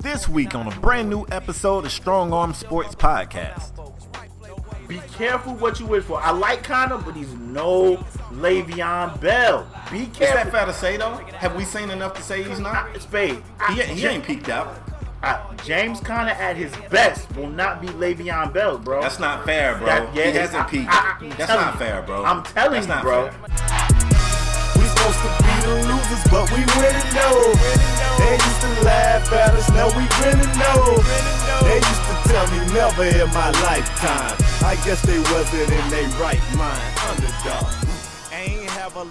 This week on a brand new episode of Strong Arm Sports Podcast. Be careful what you wish for. I like Connor, but he's no Le'Veon Bell. Be careful. Is that fair to say, though? Have we seen enough to say he's not? Spade. He ain't peaked out. James Conner at his best will not be Le'Veon Bell, bro. That's not fair, bro. He hasn't peaked. That's not fair, bro. I'm telling you, bro. We supposed to be the losers, but we winning though. They used to laugh at us, now we grinning though. They used to tell me never in my lifetime. I guess they wasn't in their right mind. Underdog.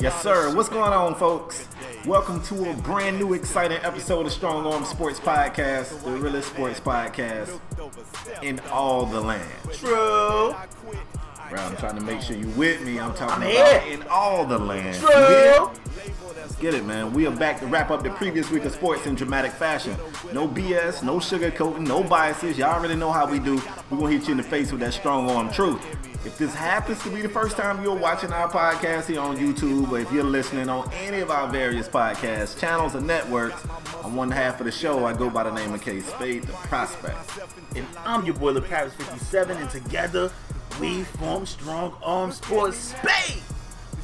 Yes, sir. What's going on, folks? Welcome to a brand new, exciting episode of Strong Arm Sports Podcast, the realest sports podcast in all the land. True. Bro, I'm trying to make sure you with me. I'm talking I'm about here. in all the land. True. Let's get it, man. We are back to wrap up the previous week of sports in dramatic fashion. No BS, no sugarcoating, no biases. Y'all already know how we do. We're going to hit you in the face with that strong arm truth. If this happens to be the first time you're watching our podcast here on YouTube, or if you're listening on any of our various podcast channels or networks, on one half of the show, I go by the name of K Spade, the Prospect. And I'm your boy, Paris 57, and together we form Strong Arm Sports. Spade!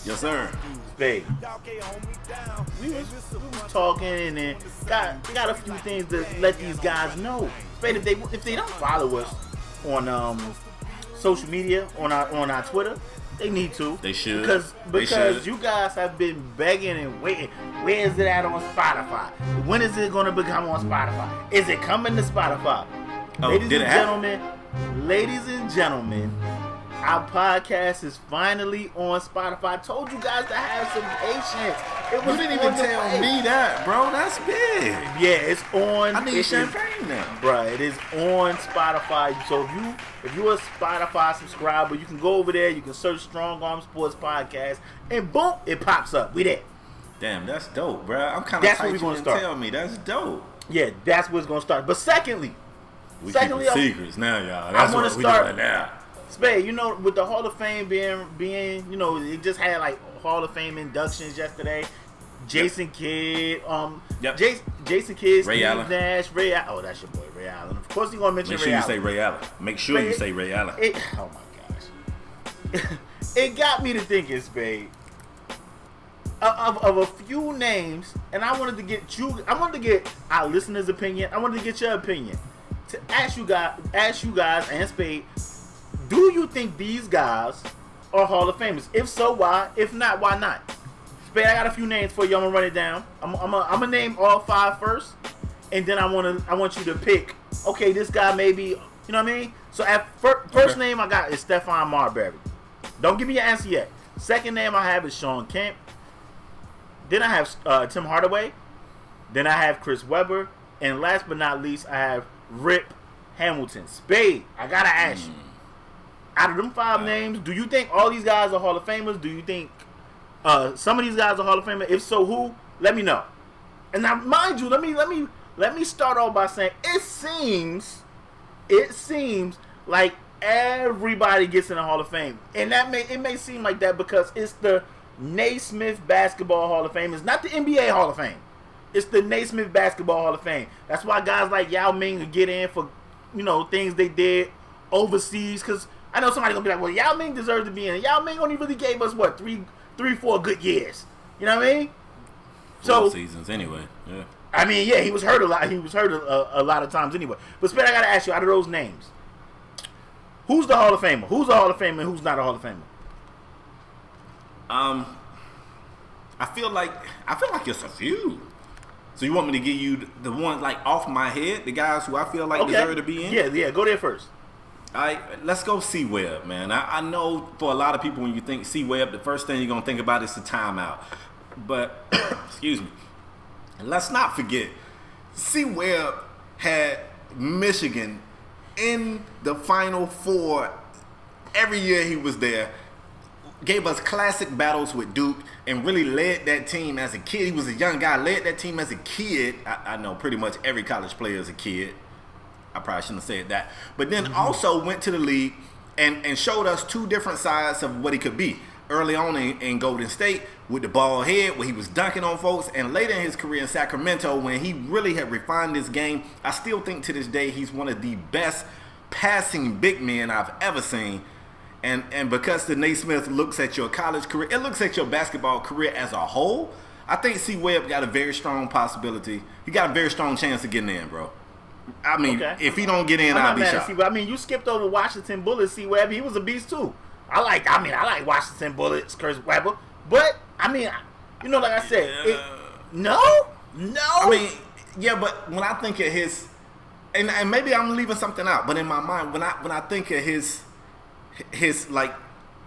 Yes, sir. Spade. We was talking and then got a few things to let these guys know. Spade, if they don't follow us on social media, on our Twitter, they need to. They should. Because you guys have been begging and waiting. Where is it at on Spotify? When is it going to become on Spotify? Is it coming to Spotify? Oh, Ladies and gentlemen, our podcast is finally on Spotify. I told you guys to have some patience. You didn't even tell me that, bro. That's big. Yeah, it's on. I need champagne now. Bruh, it is on Spotify. So if you're a Spotify subscriber, you can go over there, you can search Strong Arm Sports Podcast, and boom, it pops up. We there. Damn, that's dope, bro. I'm kind of That's where we're gonna start. Tell me, that's dope. Yeah, that's where it's gonna start. But secondly, we keeping secrets now, y'all. That's I want what to we start doing now. Spade, with the Hall of Fame being, it just had like Hall of Fame inductions yesterday. Jason Kidd, Jason Kidd, Ray Steve Allen. Nash, Ray Allen. Oh, that's your boy, Ray Allen. Of course, you're gonna mention Ray Allen. Make sure you say Ray Allen. Oh my gosh, it got me to thinking, Spade, of a few names, and I wanted to get our listeners' opinion. I wanted to get your opinion. To ask you guys and Spade, do you think these guys are Hall of Famers? If so, why? If not, why not? Spade, I got a few names for you. I'm gonna run it down. I'm gonna name all five first, and then I want you to pick. Okay, this guy maybe, you know what I mean? So at first name I got is Stephon Marbury. Don't give me your answer yet. Second name I have is Sean Kemp. Then I have Tim Hardaway. Then I have Chris Webber, and last but not least I have Rip Hamilton. Spade, I gotta ask you, out of them five names, do you think all these guys are Hall of Famers? Do you think some of these guys are Hall of Famers? If so, who? Let me know. And now, mind you, let me start off by saying it seems like everybody gets in the Hall of Fame, and it may seem like that because it's the Naismith Basketball Hall of Fame. It's not the NBA Hall of Fame. It's the Naismith Basketball Hall of Fame. That's why guys like Yao Ming get in for, things they did overseas. Because I know somebody gonna be like, well, Yao Ming deserves to be in. Yao Ming only really gave us what, three, 4 good years. You know what I mean? 4 seasons anyway. Yeah. I mean, yeah, he was hurt a lot. He was hurt a lot of times anyway. But Spade, I gotta ask you, out of those names, who's the Hall of Famer? Who's a Hall of Famer and who's not a Hall of Famer? I feel like it's a few. So you want me to give you the ones like off my head, the guys who I feel like deserve to be in? Yeah, go there first. All right, let's go C-Webb, man. I know for a lot of people when you think C-Webb, the first thing you're going to think about is the timeout. But, excuse me, and let's not forget, C-Webb had Michigan in the Final Four every year he was there. Gave us classic battles with Duke and really led that team as a kid. He was a young guy, led that team as a kid. I know pretty much every college player is a kid. I probably shouldn't have said that. But then also went to the league and showed us two different sides of what he could be. Early on in Golden State, with the bald head, where he was dunking on folks, and later in his career in Sacramento, when he really had refined his game, I still think to this day he's one of the best passing big men I've ever seen. And because the Naismith looks at your college career, it looks at your basketball career as a whole, I think C. Webb got a very strong possibility. He got a very strong chance of getting in, bro. I mean, if he don't get in, I'll be shocked. I mean, you skipped over Washington Bullets, C. Webb. He was a beast too. I like Washington Bullets, Chris Webber. But I mean, you know, like I said, no. I mean, yeah, but when I think of his, and maybe I'm leaving something out, but in my mind, when I think of his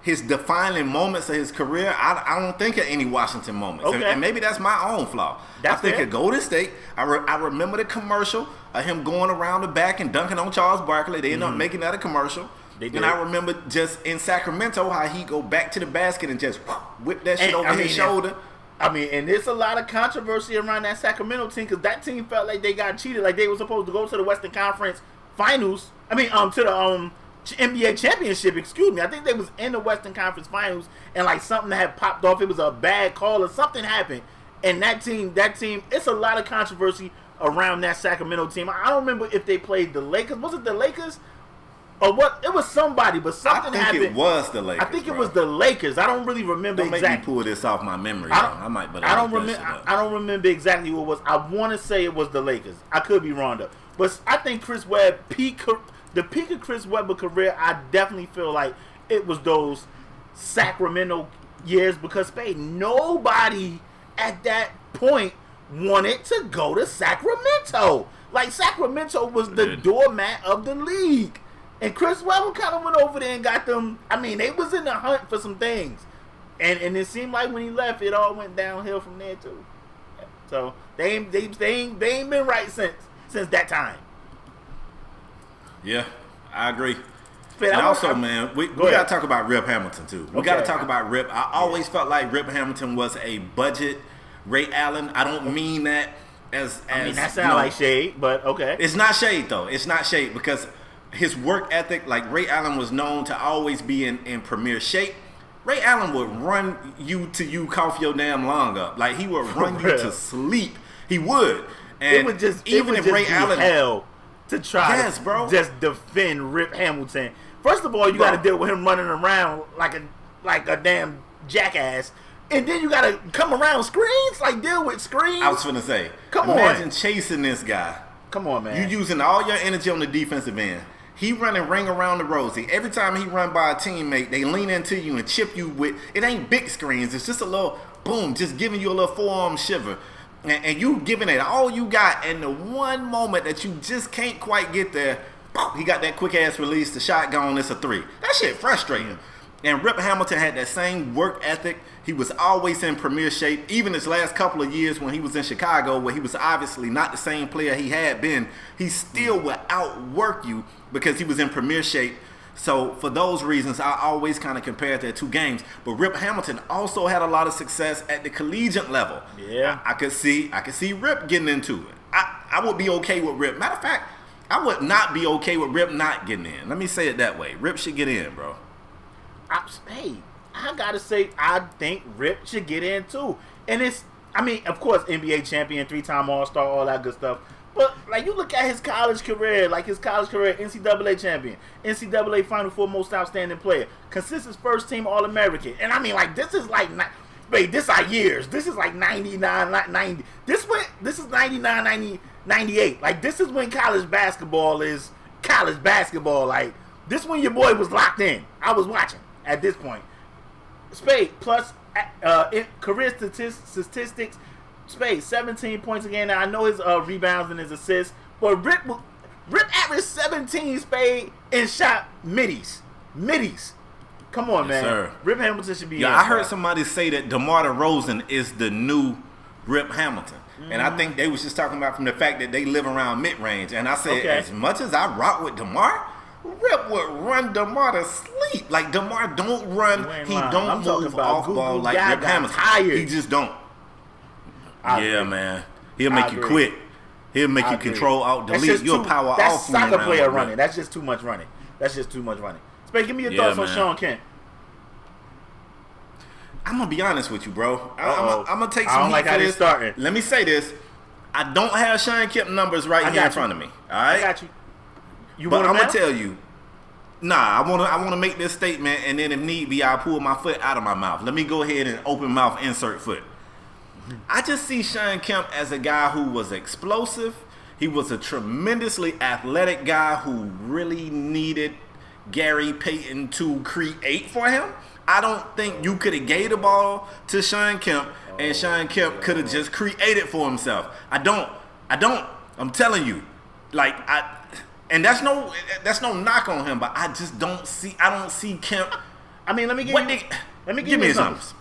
defining moments of his career, I don't think of any Washington moments. Okay. And maybe that's my own flaw. I think of Golden State. I remember the commercial of him going around the back and dunking on Charles Barkley. They ended up making that a commercial. And I remember just in Sacramento how he go back to the basket and just whip that shit over his shoulder. I mean, and there's a lot of controversy around that Sacramento team because that team felt like they got cheated, like they were supposed to go to the Western Conference Finals. I mean, to the NBA championship. Excuse me. I think they was in the Western Conference Finals, and like something had popped off. It was a bad call or something happened, and that team. It's a lot of controversy around that Sacramento team. I don't remember if they played the Lakers. Was it the Lakers? Or what? It was somebody, but something happened. I think it was the Lakers. I think it was the Lakers. I don't really remember exactly. Don't make me pull this off my memory. I might, but I don't remember exactly who it was. I want to say it was the Lakers. I could be wrong though. But I think Chris Webb the peak of Chris Webber's career. I definitely feel like it was those Sacramento years because nobody at that point wanted to go to Sacramento. Like Sacramento was the doormat of the league. And Chris Webber kind of went over there and got them. I mean, they was in the hunt for some things, and it seemed like when he left, it all went downhill from there too. So they ain't been right since that time. Yeah, I agree. And also, man, we got to talk about Rip Hamilton too. We got to talk about Rip. I always felt like Rip Hamilton was a budget Ray Allen. I don't mean that as I mean that sounds like shade, but okay. It's not shade though. It's not shade because his work ethic, like Ray Allen was known to always be in premier shape. Ray Allen would run you till you cough your damn lung up. Like he would run you to sleep. He would. And it would just Ray Allen hell to try to just defend Rip Hamilton. First of all, you got to deal with him running around like a damn jackass. And then you got to come around screens, like deal with screens. I was finna say, imagine chasing this guy. Come on, man. You using all your energy on the defensive end. He running ring around the rosy. Every time he run by a teammate, they lean into you and chip you with, it ain't big screens. It's just a little boom, just giving you a little forearm shiver. And you giving it all you got. And the one moment that you just can't quite get there, he got that quick ass release, the shot gone, it's a three. That shit frustrating. And Rip Hamilton had that same work ethic. He was always in premier shape. Even his last couple of years when he was in Chicago, where he was obviously not the same player he had been, he still would outwork you because he was in premier shape. So for those reasons, I always kind of compared their two games. But Rip Hamilton also had a lot of success at the collegiate level. Yeah, I could see Rip getting into it. I would be okay with Rip. Matter of fact, I would not be okay with Rip not getting in. Let me say it that way. Rip should get in, bro. I gotta say, I think Rip should get in too. And of course, NBA champion, 3-time All-Star, all that good stuff. But like you look at his college career, NCAA champion, NCAA Final Four most outstanding player, consistent first team All-American. And I mean, like this is like, this are years. This is like 99, 90. This is 99, 90, 98. Like this is when college basketball is college basketball. Like this when your boy was locked in. I was watching at this point. Spade plus career statistics. Spade 17 points a game. Now I know his rebounds and his assists, but Rip averaged 17 Spade and shot middies. Come on, man. Sir. Rip Hamilton should be. Yeah, I heard somebody say that DeMar DeRozan is the new Rip Hamilton, and I think they was just talking about from the fact that they live around mid range. And I said, as much as I rock with DeMar, Rip would run DeMar to sleep. Like DeMar don't run, he don't move off ball like Rip Hamilton. Tired. He just don't. Yeah, man. He'll make you quit. He'll make you control out delete. You'll power off. That's soccer player running. That's just too much running. Spade, give me your thoughts on Sean Kemp. I'm gonna be honest with you, bro. I'm gonna take some I don't heat like for how this. this starting. Let me say this. I don't have Sean Kemp numbers right here in front of me. All right, I got you. You but want I'm them gonna tell you. Nah, I wanna make this statement, and then if need be, I'll pull my foot out of my mouth. Let me go ahead and open mouth insert foot. I just see Sean Kemp as a guy who was explosive. He was a tremendously athletic guy who really needed Gary Payton to create for him. I don't think you could have gave the ball to Sean Kemp and Sean Kemp could have just created for himself. I don't. I'm telling you. And that's no knock on him, but I just don't see Kemp. I mean, let me give me his numbers.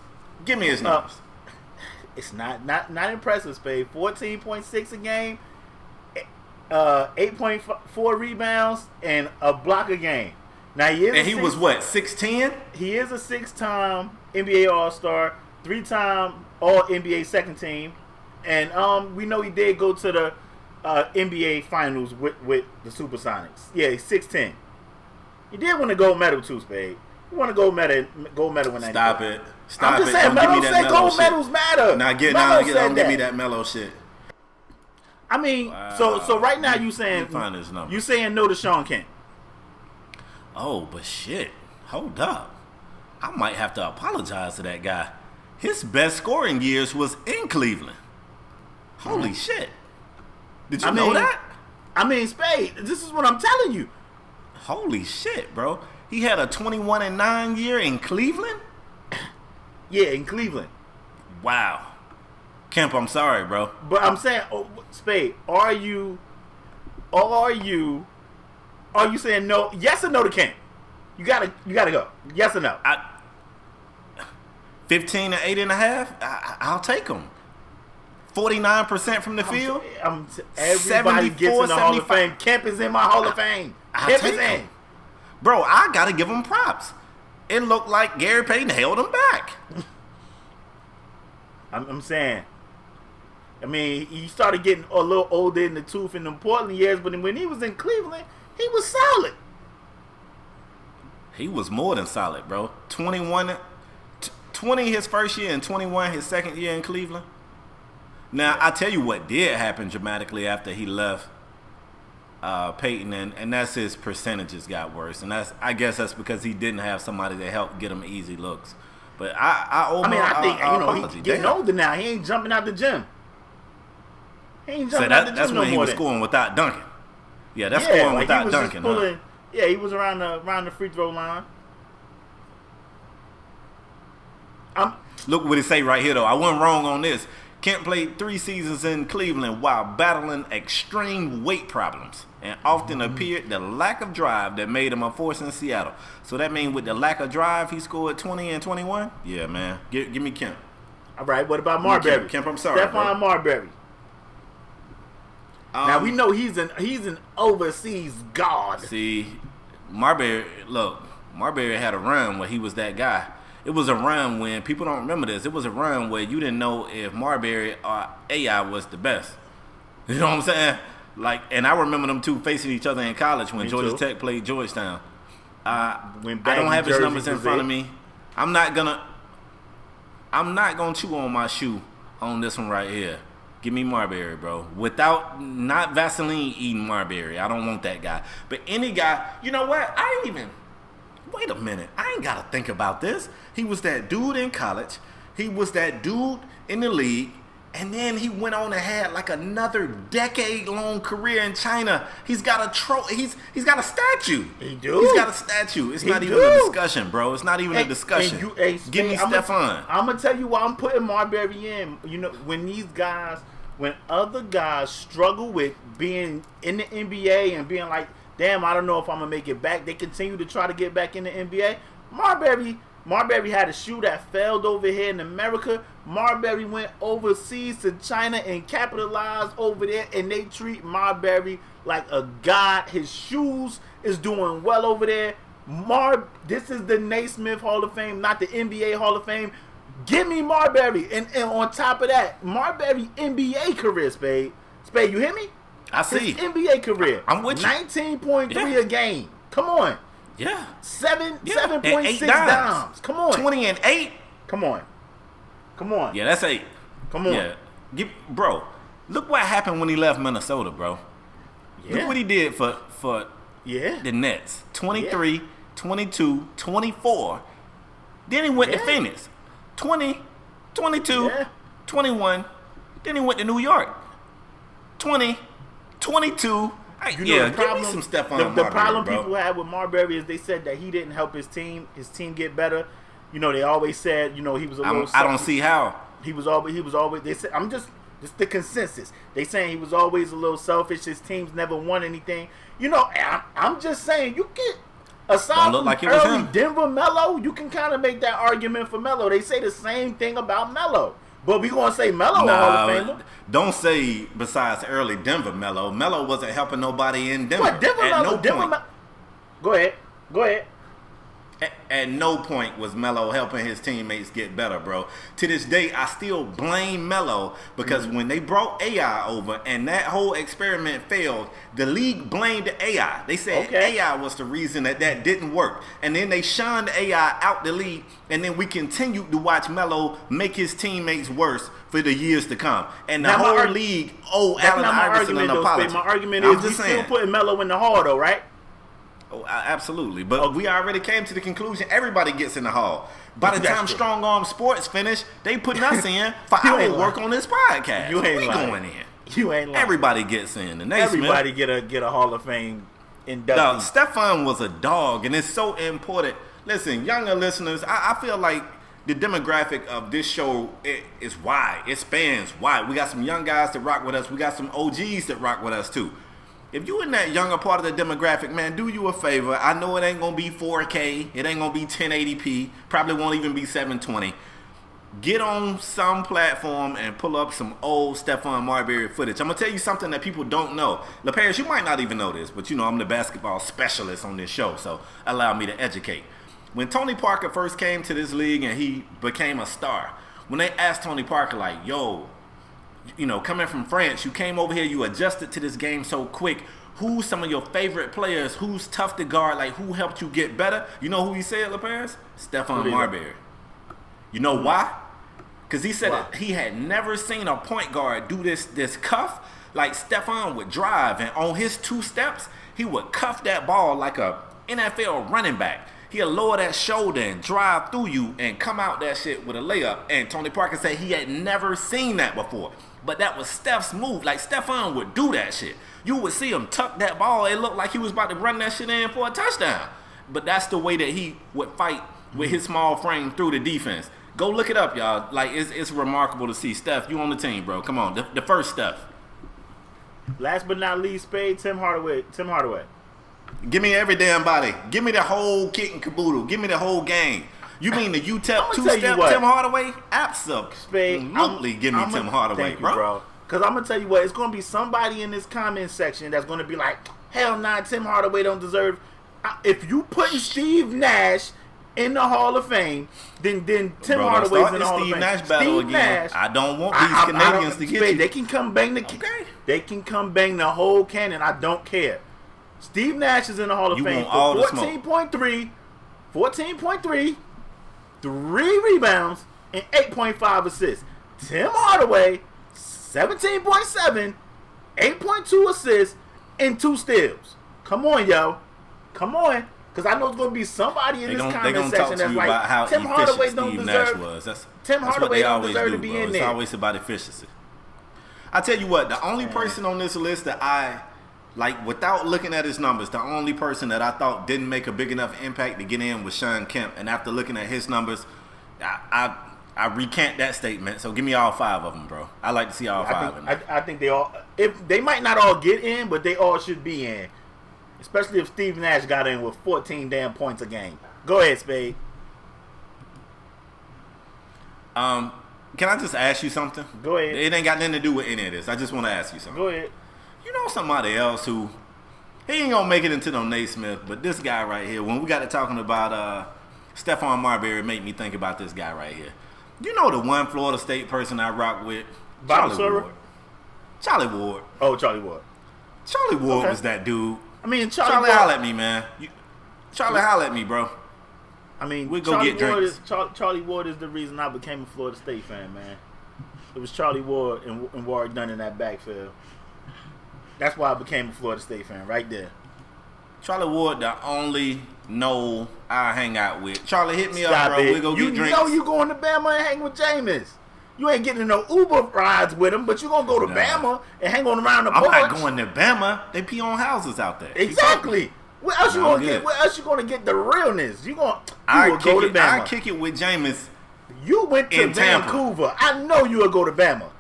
Give me his numbers. It's not impressive, Spade. 14.6 a game, 8.4 rebounds, and a block a game. Now he was what, 6'10"? He is a 6-time NBA All-Star, 3-time All-NBA second team, and we know he did go to the NBA Finals with the Supersonics. Yeah, he's 6'10". He did win a gold medal too, Spade. He won a gold medal when that. Stop it. I'm just saying, Melo said gold medals matter. Don't give me that Melo shit. I mean, wow. so right now you saying no to Sean Kemp. Oh, but shit. Hold up. I might have to apologize to that guy. His best scoring years was in Cleveland. Holy shit. Did you know that? I mean, Spade, this is what I'm telling you. Holy shit, bro. He had a 21-9 year in Cleveland? Yeah, in Cleveland. Wow. Kemp, I'm sorry, bro. But I'm saying, Spade, are you saying no? Yes or no to Kemp? You gotta go. Yes or no? 15 to 8.5. I'll take him. 49% from the field. Everybody gets in the Hall of Fame. Kemp is in my Hall of Fame. Kemp is in. Bro, I gotta give him props. It looked like Gary Payton held him back. I'm saying. I mean, he started getting a little older in the tooth in the Portland years, but when he was in Cleveland, he was solid. He was more than solid, bro. 20 his first year and 21 his second year in Cleveland. Now, I tell you what did happen dramatically after he left Peyton, and that's his percentages got worse. And I guess that's because he didn't have somebody to help get him easy looks. But I think he's getting older now. He ain't jumping out the gym. That's when he was scoring without dunking. Yeah, that's scoring without dunking. Yeah, he was around the free throw line. Look what it say right here, though. I wasn't wrong on this. Kemp played 3 seasons in Cleveland while battling extreme weight problems and often appeared the lack of drive that made him a force in Seattle. So that means with the lack of drive, he scored 20 and 21? Yeah, man. Give me Kemp. All right, what about Marbury? Kemp, I'm sorry, Stephon Marbury. Now, we know he's an overseas god. See, Marbury had a run where he was that guy. It was a run when, people don't remember this, it was a run where you didn't know if Marbury or AI was the best. You know what I'm saying? And I remember them two facing each other in college when Georgia Tech played Georgetown. I don't have his numbers in front of me. I'm not gonna chew on my shoe on this one right here. Give me Marbury, bro. Not Vaseline eating Marbury. I don't want that guy. But any guy, you know what? Wait a minute. I ain't got to think about this. He was that dude in college. He was that dude in the league. And then he went on and had like another decade-long career in China. He's got a he's got a statue. He do? He's got a statue. It's not even a discussion, bro. It's not even a discussion. Give me Stephon. I'm going to tell you why I'm putting Marbury in. You know, when other guys struggle with being in the NBA and being like, damn, I don't know if I'm going to make it back, they continue to try to get back in the NBA. Marbury had a shoe that failed over here in America. Marbury went overseas to China and capitalized over there, and they treat Marbury like a god. His shoes is doing well over there. This is the Naismith Hall of Fame, not the NBA Hall of Fame. Give me Marbury. And on top of that, Marbury NBA career, Spade. Spade, you hear me? I see. His NBA career. I'm with you. 19.3 a game. Come on. Yeah. 7.6 dimes. Come on. 20 and 8. Come on. Come on. Yeah, that's 8. Come on. Yeah. Bro, look what happened when he left Minnesota, bro. Yeah. Look what he did for the Nets. 23, 22, 24. Then he went to Phoenix. 20, 22, 21. Then he went to New York. 20, 22. You know, the problem, give me some Stephon the problem bro. people had with Marbury is they said that he didn't help his team get better. You know, they always said, you know, he was a little I don't see how. He was always they said, just the consensus. They saying he was always a little selfish. His teams never won anything. You know, I'm just saying, you get aside from like early Denver Melo, you can kind of make that argument for Melo. They say the same thing about Melo. But we gonna say Melo a Hall of Famer. Don't say besides early Denver Melo. Melo wasn't helping nobody in Denver. What, Denver Melo? Go ahead. At no point was Melo helping his teammates get better, bro. To this day, I still blame Melo because when they brought AI over and that whole experiment failed, the league blamed AI. They said AI was the reason that didn't work. And then they shunned AI out the league, and then we continued to watch Melo make his teammates worse for the years to come. And the whole league, Allen Iverson an apology. My argument is we still putting Melo in the hall, though, right? Oh, absolutely. But we already came to the conclusion everybody gets in the hall. By the time Strong Arm Sports finish, they putting us in for our work on this podcast. You ain't lying. Going in. You ain't lying. Everybody gets in. And everybody get a Hall of Fame induction. No, Stephon was a dog, and it's so important. Listen, younger listeners, I feel like the demographic of this show is wide. It spans wide. We got some young guys that rock with us. We got some OGs that rock with us too. If you in that younger part of the demographic, man, do you a favor. I know it ain't going to be 4K. It ain't going to be 1080p. Probably won't even be 720. Get on some platform and pull up some old Stephon Marbury footage. I'm going to tell you something that people don't know. LaParis, you might not even know this, but you know I'm the basketball specialist on this show, so allow me to educate. When Tony Parker first came to this league and he became a star, when they asked Tony Parker, like, yo, you know, coming from France, you came over here, you adjusted to this game so quick. Who's some of your favorite players? Who's tough to guard? Like, who helped you get better? You know who he said, LaParis? Stephon Marbury. You know why? Because he said that he had never seen a point guard do this cuff. Like, Stephon would drive, and on his 2 steps, he would cuff that ball like a NFL running back. He'll lower that shoulder and drive through you and come out that shit with a layup. And Tony Parker said he had never seen that before. But that was Steph's move. Like, Stephon would do that shit. You would see him tuck that ball. It looked like he was about to run that shit in for a touchdown. But that's the way that he would fight with his small frame through the defense. Go look it up, y'all. Like, it's remarkable to see. Steph, you on the team, bro. Come on. The first Steph. Last but not least, Spade, Tim Hardaway. Give me every damn body. Give me the whole kit and caboodle. Give me the whole game. You mean the UTEP 2-step Tim Hardaway? Absolutely. Give me Tim Hardaway, bro. Because I'm going to tell you what, it's going to be somebody in this comment section that's going to be like, hell nah, Tim Hardaway don't deserve. If you putting Steve Nash in the Hall of Fame, then Tim Hardaway's in the Hall of Fame. Steve Nash battle again. Nash, I don't want these Canadians to get you. They can come bang They can come bang the whole cannon. I don't care. Steve Nash is in the Hall of Fame for 14.3, 3 rebounds, and 8.5 assists. Tim Hardaway, 17.7, 8.2 assists, and 2 steals. Come on, yo. Come on. Because I know it's going to be somebody in this comment section that's like, Tim Hardaway don't deserve. Tim Hardaway don't deserve to be in there. It's always about efficiency. I tell you what, the only person on this list that I, like, without looking at his numbers, the only person that I thought didn't make a big enough impact to get in was Shawn Kemp. And after looking at his numbers, I recant that statement. So give me all 5 of them, bro. I like to see all 5 in there. I think they all, if they might not all get in, but they all should be in. Especially if Steve Nash got in with 14 damn points a game. Go ahead, Spade. Can I just ask you something? Go ahead. It ain't got nothing to do with any of this. I just want to ask you something. Go ahead. You know somebody else who, he ain't going to make it into no Naismith, but this guy right here, when we got to talking about Stephon Marbury, made me think about this guy right here. You know the one Florida State person I rock with? Charlie Ward. Charlie Ward. Oh, Charlie Ward. Charlie Ward was that dude. I mean, Charlie holler at me, man. Charlie holler at me, bro. I mean, we'll go get drinks. Charlie Ward is the reason I became a Florida State fan, man. It was Charlie Ward and Warrick Dunn in that backfield. That's why I became a Florida State fan, right there. Charlie Ward, the only no I hang out with. Charlie, hit me up, bro. We go get drinks. You know you going to Bama and hang with Jameis. You ain't getting no Uber rides with him, but you gonna go to Bama and hang on around the porch. I'm not going to Bama. They pee on houses out there. Exactly. Where else you gonna get? Where else you gonna get the realness? You will go to Bama. I kick it with Jameis. You went to Vancouver. I know you would go to Bama.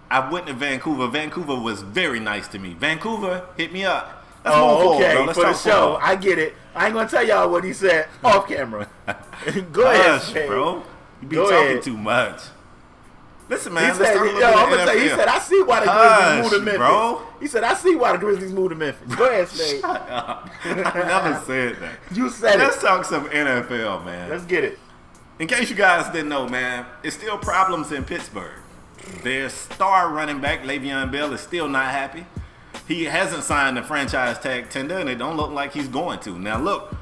I went to Vancouver. Vancouver was very nice to me. Vancouver, hit me up. Let's okay, forward, for the show. I get it. I ain't gonna tell y'all what he said off camera. Go ahead, bro. You be talking too much. Listen, man. He said, I'm gonna tell you. He said, I see why the Grizzlies moved to Memphis. Bro. He said, I see why the Grizzlies moved to Memphis. Go ahead, Slade. Shut up. I never said that. You said Let's talk some NFL, man. Let's get it. In case you guys didn't know, man, it's still problems in Pittsburgh. Their star running back, Le'Veon Bell, is still not happy. He hasn't signed the franchise tag tender, and it don't look like he's going to. Now, look,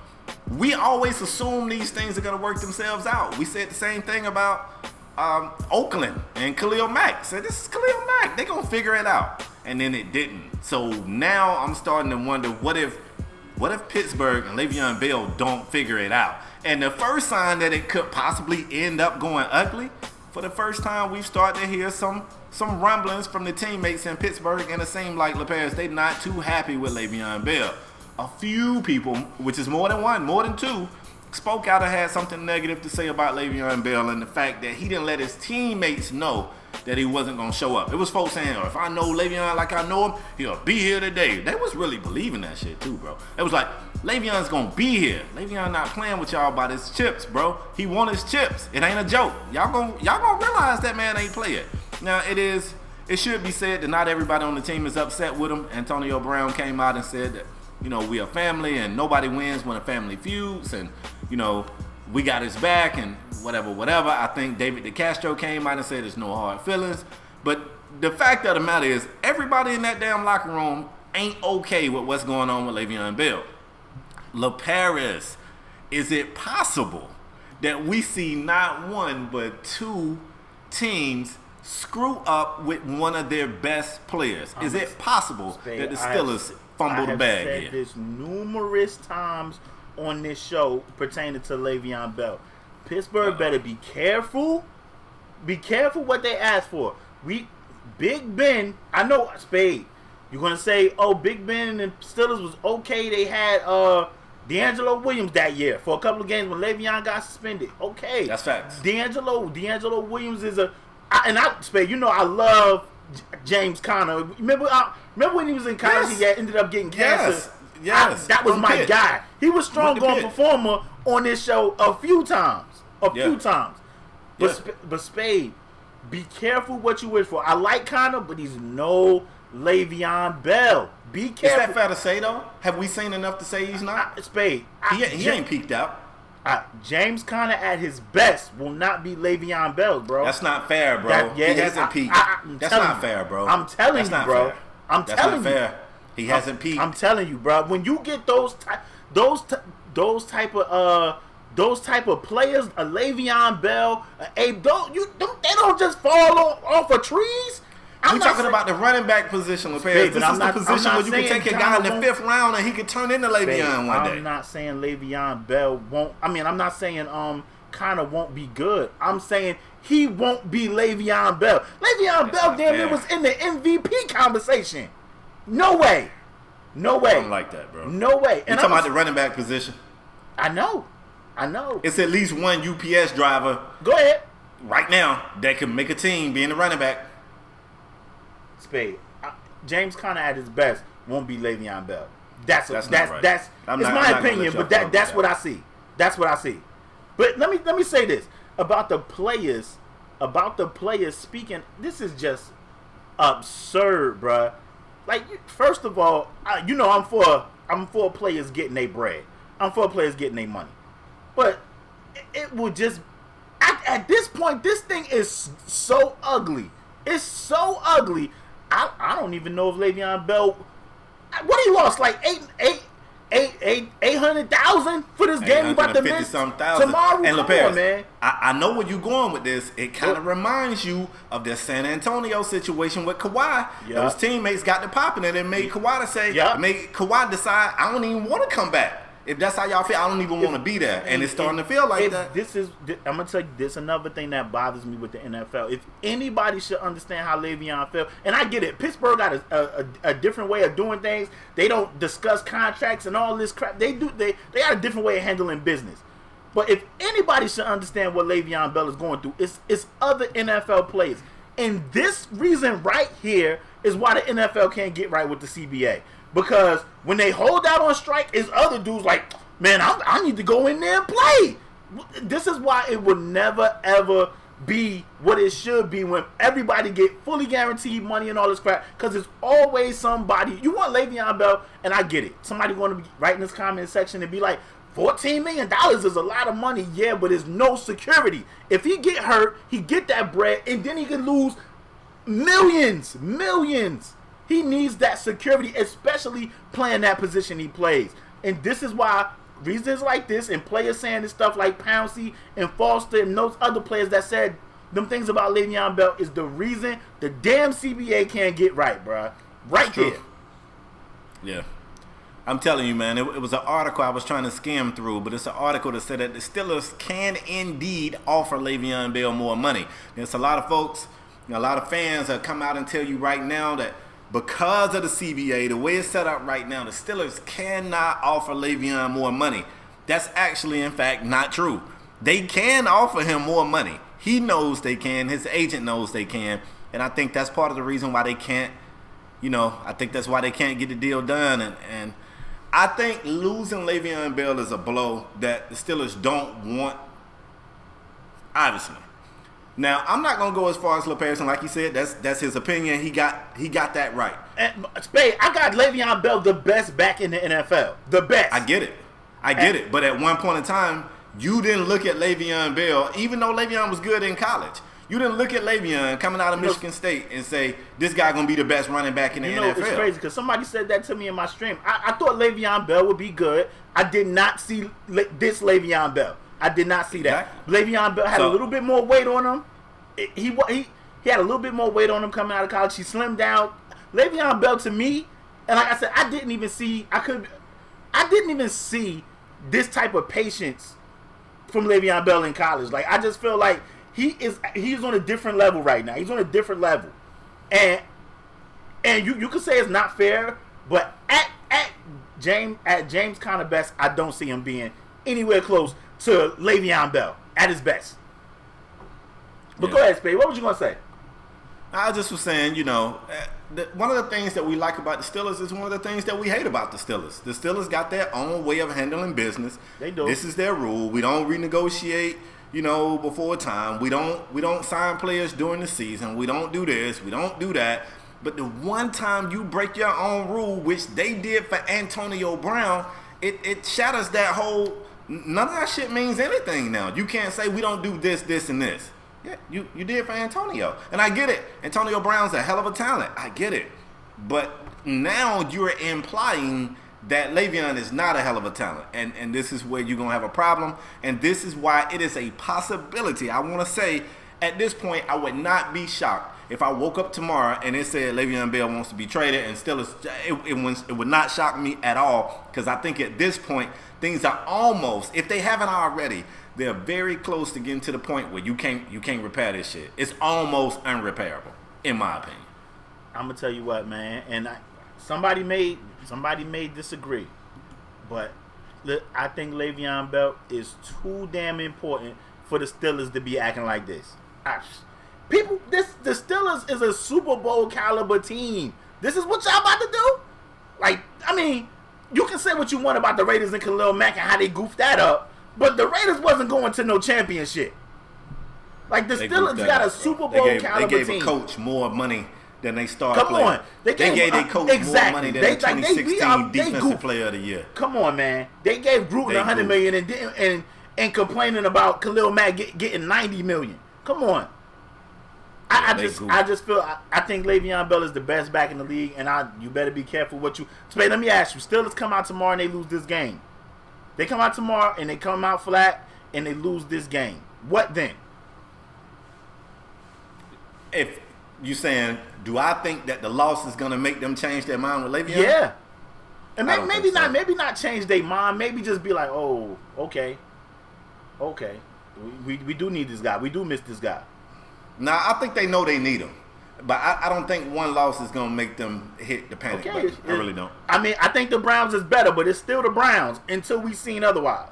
we always assume these things are going to work themselves out. We said the same thing about Oakland and Khalil Mack. Said, this is Khalil Mack. They're going to figure it out. And then it didn't. So now I'm starting to wonder, what if Pittsburgh and Le'Veon Bell don't figure it out? And the first sign that it could possibly end up going ugly, for the first time we've started to hear some rumblings from the teammates in Pittsburgh, and it seemed like LePage, they're not too happy with Le'Veon Bell. A few people, which is more than one, more than two, spoke out and had something negative to say about Le'Veon Bell and the fact that he didn't let his teammates know that he wasn't going to show up. It was folks saying, if I know Le'Veon like I know him, he'll be here today. They was really believing that shit too, bro. It was like, Le'Veon's going to be here. Le'Veon not playing with y'all about his chips, bro. He want his chips. It ain't a joke. Y'all gonna realize that man ain't playing. Now, it should be said that not everybody on the team is upset with him. Antonio Brown came out and said that, we a family and nobody wins when a family feuds, and, we got his back and whatever. I think David DeCastro came out and said there's no hard feelings. But the fact of the matter is, everybody in that damn locker room ain't okay with what's going on with Le'Veon Bell. LaParis, is it possible that we see not one but two teams screw up with one of their best players? Is it possible that the Steelers fumble the bag here? I have said this numerous times on this show pertaining to Le'Veon Bell. Pittsburgh better be careful. Be careful what they ask for. Big Ben, I know, Spade, you're going to say, Big Ben and Steelers was okay. They had D'Angelo Williams that year for a couple of games when Le'Veon got suspended. Okay. That's facts. D'Angelo Williams is Spade, I love James Conner. Remember when he was in college, he ended up getting cancer? Yes. That was my guy. He was strong going performer on this show a few times. But Spade, be careful what you wish for. I like Conner, but he's no Le'Veon Bell. Be careful. Is that fair to say, though? Have we seen enough to say he's not? Spade. He ain't peaked out. James Conner at his best will not be Le'Veon Bell, bro. That's not fair, bro. He hasn't peaked. That's not fair, bro. I'm telling you, bro. That's not fair. He hasn't peaked. I'm telling you, bro. When you get those type of players, a Le'Veon Bell, Abe, they don't just fall off of trees. We're talking about the running back position, LePage. This is the position where you can take a guy in the fifth round and he can turn into Le'Veon one day. I'm not saying Le'Veon Bell won't. I'm not saying Conner won't be good. I'm saying he won't be Le'Veon Bell. Le'Veon Bell damn near was in the MVP conversation. No way. I don't like that, bro. No way. You're talking about the running back position. I know. It's at least one UPS driver. Go ahead. Right now that can make a team being the running back. Spade. James Conner at his best won't be Le'Veon Bell. That's my opinion, but that's what I see. That's what I see. But let me say this about the players. Speaking, this is just absurd, bruh. Like, first of all, I'm for players getting their bread. I'm for players getting their money. But it would just at this point, this thing is so ugly. It's so ugly. I don't even know if Le'Veon Bell. What he lost, like $800,000 for this game you about to miss tomorrow. And Come on, man. I know where you're going with this. It kind of reminds you of the San Antonio situation with Kawhi. Those teammates got the popping and it made Kawhi to say, made Kawhi decide, I don't even want to come back. If that's how y'all feel, I don't even want to be there. And it's starting to feel like that. I'm going to tell you this, another thing that bothers me with the NFL. If anybody should understand how Le'Veon felt, and I get it, Pittsburgh got a different way of doing things. They don't discuss contracts and all this crap. They got a different way of handling business. But if anybody should understand what Le'Veon Bell is going through, it's other NFL players. And this reason right here is why the NFL can't get right with the CBA. Because when they hold out on strike, is other dudes like, man, I need to go in there and play. This is why it will never, ever be what it should be when everybody get fully guaranteed money and all this crap. Because it's always somebody. You want Le'Veon Bell, and I get it. Somebody going to be writing this comment section and be like, $14 million is a lot of money. Yeah, but there's no security. If he get hurt, he get that bread, and then he can lose millions. He needs that security, especially playing that position he plays. And this is why reasons like this and players saying this stuff like Pouncey and Foster and those other players that said them things about Le'Veon Bell is the reason the damn CBA can't get right, bro. Right there. Yeah. I'm telling you, man, it was an article I was trying to skim through, but it's an article that said that the Steelers can indeed offer Le'Veon Bell more money. There's a lot of folks, a lot of fans that come out and tell you right now that because of the CBA, the way it's set up right now, the Steelers cannot offer Le'Veon more money. That's actually, in fact, not true. They can offer him more money. He knows they can. His agent knows they can. And I think that's part of the reason why they can't, I think that's why they can't get the deal done. And I think losing Le'Veon Bell is a blow that the Steelers don't want, obviously. Now, I'm not gonna go as far as LeParison, like he said. That's his opinion. He got that right. And Spade, I got Le'Veon Bell the best back in the NFL. The best. I get it. But at one point in time, you didn't look at Le'Veon Bell, even though Le'Veon was good in college. You didn't look at Le'Veon coming out of Michigan State and say, this guy gonna be the best running back in the NFL. It's crazy because somebody said that to me in my stream. I thought Le'Veon Bell would be good. I did not see this Le'Veon Bell. I did not see that. Exactly. Le'Veon Bell had a little bit more weight on him. He had a little bit more weight on him coming out of college. He slimmed down. Le'Veon Bell to me, and like I said, I didn't even see this type of patience from Le'Veon Bell in college. Like I just feel like he's on a different level right now. He's on a different level, and you could say it's not fair, but at James Conner best, I don't see him being anywhere close to Le'Veon Bell at his best. But go ahead, Spade. What was you gonna say? I just was saying, one of the things that we like about the Steelers is one of the things that we hate about the Steelers. The Steelers got their own way of handling business. They do. This is their rule. We don't renegotiate, before time. We don't sign players during the season. We don't do this. We don't do that. But the one time you break your own rule, which they did for Antonio Brown, it shatters that whole. None of that shit means anything now. You can't say we don't do this, this, and this. Yeah, you did for Antonio. And I get it. Antonio Brown's a hell of a talent. I get it. But now you're implying that Le'Veon is not a hell of a talent. And this is where you're going to have a problem. And this is why it is a possibility. I want to say, at this point, I would not be shocked if I woke up tomorrow and it said Le'Veon Bell wants to be traded and still it would not shock me at all. Because I think at this point, things are almost, if they haven't already, they're very close to getting to the point where you can't repair this shit. It's almost unrepairable, in my opinion. I'm gonna tell you what, man, and somebody may disagree, but I think Le'Veon Bell is too damn important for the Steelers to be acting like this. The Steelers is a Super Bowl caliber team. This is what y'all about to do? Like, I mean, you can say what you want about the Raiders and Khalil Mack and how they goofed that up. But the Raiders wasn't going to no championship. Like, the Steelers got a Super Bowl caliber team. They gave a coach more money than they started playing. Come on. They gave their coach more money than the 2016 Defensive Player of the Year. Come on, man. They gave Gruden $100 million and complaining about Khalil Mack getting $90 million. Come on. I just feel I think Le'Veon Bell is the best back in the league, and you better be careful what you. Spade, let me ask you. Steelers come out tomorrow and they lose this game. They come out tomorrow and they come out flat and they lose this game. What then? If you saying, do I think that the loss is gonna make them change their mind with Le'Veon? Yeah. And maybe so. maybe not change their mind. Maybe just be like, oh, okay. We do need this guy. We do miss this guy. Nah, I think they know they need him. But I don't think one loss is going to make them hit the panic button. I really don't. I mean, I think the Browns is better, but it's still the Browns until we've seen otherwise.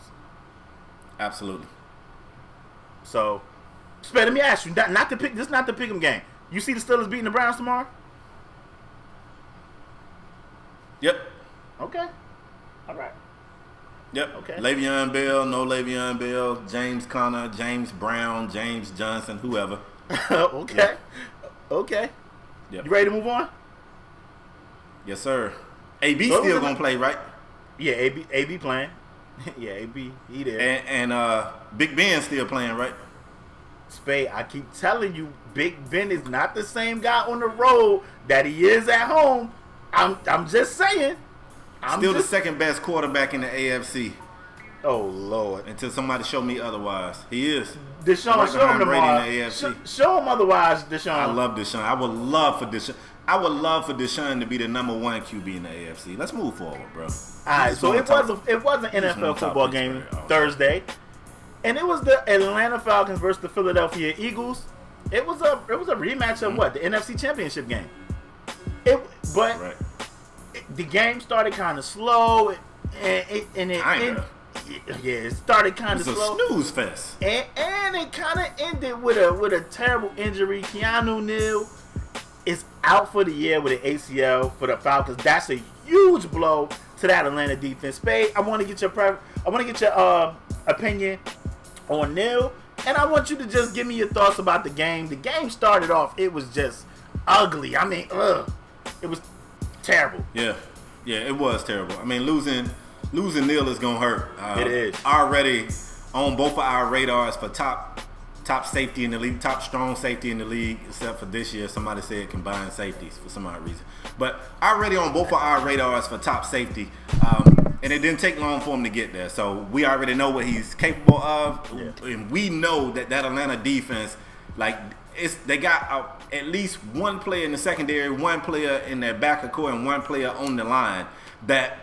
Absolutely. So, Spade, let me ask you, not to pick. This is not the pick'em game. You see the Steelers beating the Browns tomorrow? Yep. Okay. All right. Yep. Okay. Le'Veon Bell, no Le'Veon Bell, James Conner, James Brown, James Johnson, whoever. Okay. Yep. Okay. Yep. You ready to move on? Yes, sir. AB still gonna play, right? Yeah, AB playing. Yeah, AB, he there. And Big Ben still playing, right? Spade, I keep telling you, Big Ben is not the same guy on the road that he is at home. I'm just saying. Still the second best quarterback in the AFC. Oh Lord! Until somebody show me otherwise, he is. Deshaun, show him tomorrow. In the AFC. Show him otherwise, Deshaun. I love Deshaun. I would love for Deshaun to be the number one QB in the AFC. Let's move forward, bro. All right, so it was an NFL football game Thursday, and it was the Atlanta Falcons versus the Philadelphia Eagles. It was a rematch of what, the NFC Championship game. Right. The game started kind of slow, and it started kind of slow. It's a snooze fest, and it kind of ended with a terrible injury. Keanu Neal is out for the year with an ACL for the Falcons. That's a huge blow to that Atlanta defense. Spade, I want to get your opinion on Neal, and I want you to just give me your thoughts about the game. The game started off, it was just ugly. I mean, it was terrible. Yeah, it was terrible. I mean, losing Neal is gonna hurt. It is already on both of our radars for top safety in the league, top strong safety in the league, except for this year. Somebody said combined safeties for some odd reason, but already on both of our radars for top safety. And it didn't take long for him to get there, so we already know what he's capable of, and we know that Atlanta defense, they got at least one player in the secondary, one player in their back of court, and one player on the line that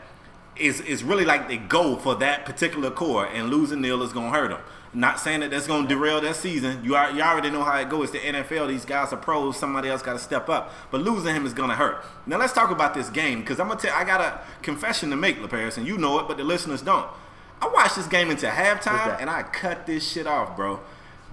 is really like the goal for that particular core, and losing Neal is going to hurt them. Not saying that that's going to derail their season. You already know how it goes. It's the NFL. These guys are pros. Somebody else got to step up. But losing him is going to hurt. Now let's talk about this game, because I'm going to tell you, I got a confession to make, LaParis, and you know it, but the listeners don't. I watched this game into halftime, and I cut this shit off, bro.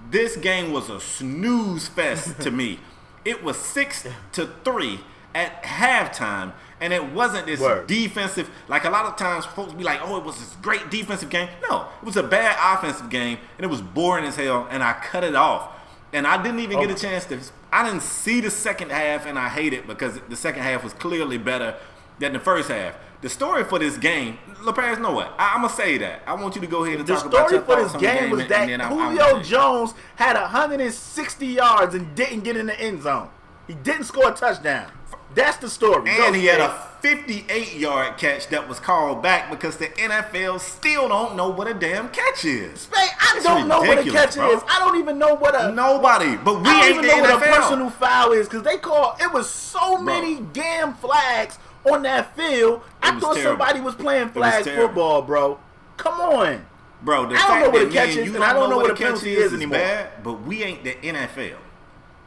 This game was a snooze fest to me. It was 6-3 at halftime, and it wasn't this defensive. Like a lot of times, folks be like, "Oh, it was this great defensive game." No, it was a bad offensive game, and it was boring as hell. And I cut it off, and I didn't even get a chance to. I didn't see the second half, and I hate it because the second half was clearly better than the first half. The story for this game, LaParis, know what? I'm gonna say that. I want you to go ahead and talk about your thoughts on the game. The story for this game was that Julio Jones had 160 yards and didn't get in the end zone. He didn't score a touchdown. That's the story. And he had a 58-yard catch that was called back because the NFL still don't know what a damn catch is. Spade, I don't know what a catch is. I don't even know what a... Nobody. But we ain't the NFL. I don't even know what a personal foul is, because they call... It was so many damn flags on that field. I thought somebody was playing flag football, bro. Come on. Bro, I don't know what a catch is, and I don't know what a penalty is anymore. Bad, but we ain't the NFL.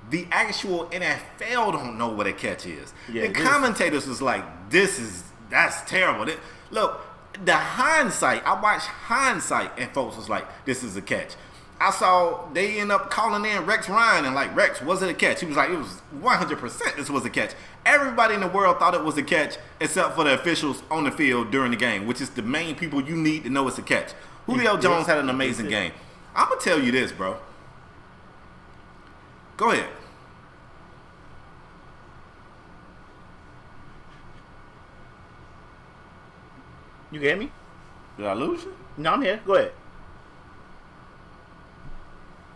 The actual NFL don't know what a catch is. Yeah, the commentators was like, that's terrible. Look, the hindsight, I watched hindsight, and folks was like, this is a catch. I saw they end up calling in Rex Ryan and like, Rex, was it a catch? He was like, it was 100% this was a catch. Everybody in the world thought it was a catch except for the officials on the field during the game, which is the main people you need to know it's a catch. Julio Jones had an amazing game. I'm going to tell you this, bro. Go ahead. You hear me? Did I lose you? No, I'm here. Go ahead.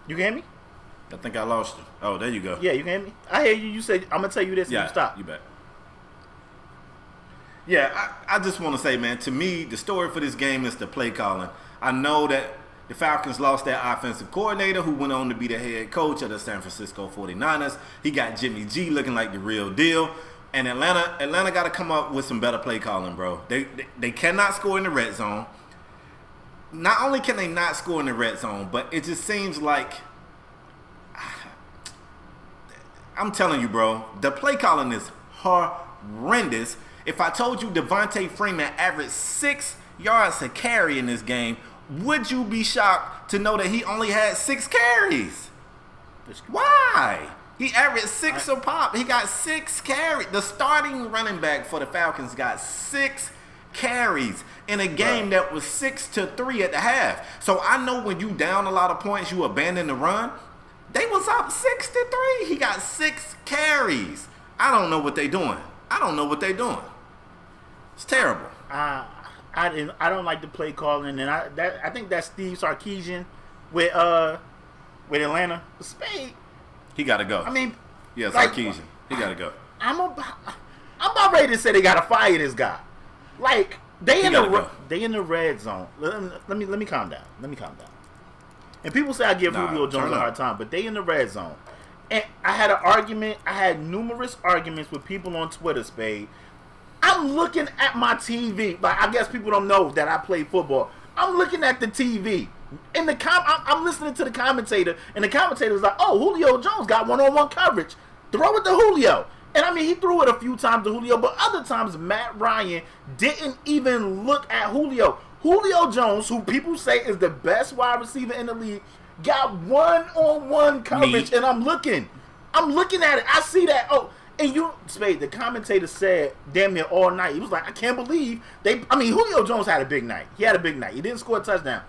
You hear me? I think I lost you. Oh, there you go. Yeah, you can hear me? I hear you. You said, I'm going to tell you this and you stop. You bet. Yeah, I just want to say, man, to me, the story for this game is the play calling. I know that the Falcons lost their offensive coordinator who went on to be the head coach of the San Francisco 49ers. He got Jimmy G looking like the real deal. And Atlanta got to come up with some better play calling, bro. They cannot score in the red zone. Not only can they not score in the red zone, but it just seems like, I'm telling you, bro, the play calling is horrendous. If I told you Devontae Freeman averaged 6 yards a carry in this game, would you be shocked to know that he only had 6 carries? Why? He averaged 6 a pop. He got 6 carries. The starting running back for the Falcons got 6 carries in a game that was 6-3 at the half. So I know when you down a lot of points, you abandon the run. They was up 6-3. He got 6 carries. I don't know what they doing. It's terrible. I don't like the play calling, and I think that's Steve Sarkisian with Atlanta. Spade. He got to go. I mean, yeah, Sarkisian. He got to go. I'm about ready to say they got to fire this guy. Like they in the red zone. Let me calm down. And people say I give Julio Jones a hard time, but they in the red zone. And I had numerous arguments with people on Twitter, Spade. I'm looking at my TV. Like, I guess people don't know that I play football. I'm looking at the TV. I'm listening to the commentator, and the commentator was like, oh, Julio Jones got one-on-one coverage. Throw it to Julio. And, I mean, he threw it a few times to Julio, but other times Matt Ryan didn't even look at Julio. Julio Jones, who people say is the best wide receiver in the league, got one-on-one coverage, and I'm looking at it. I see that. Oh, and Spade, the commentator said damn near all night. He was like, I can't believe Julio Jones had a big night. He had a big night. He didn't score a touchdown.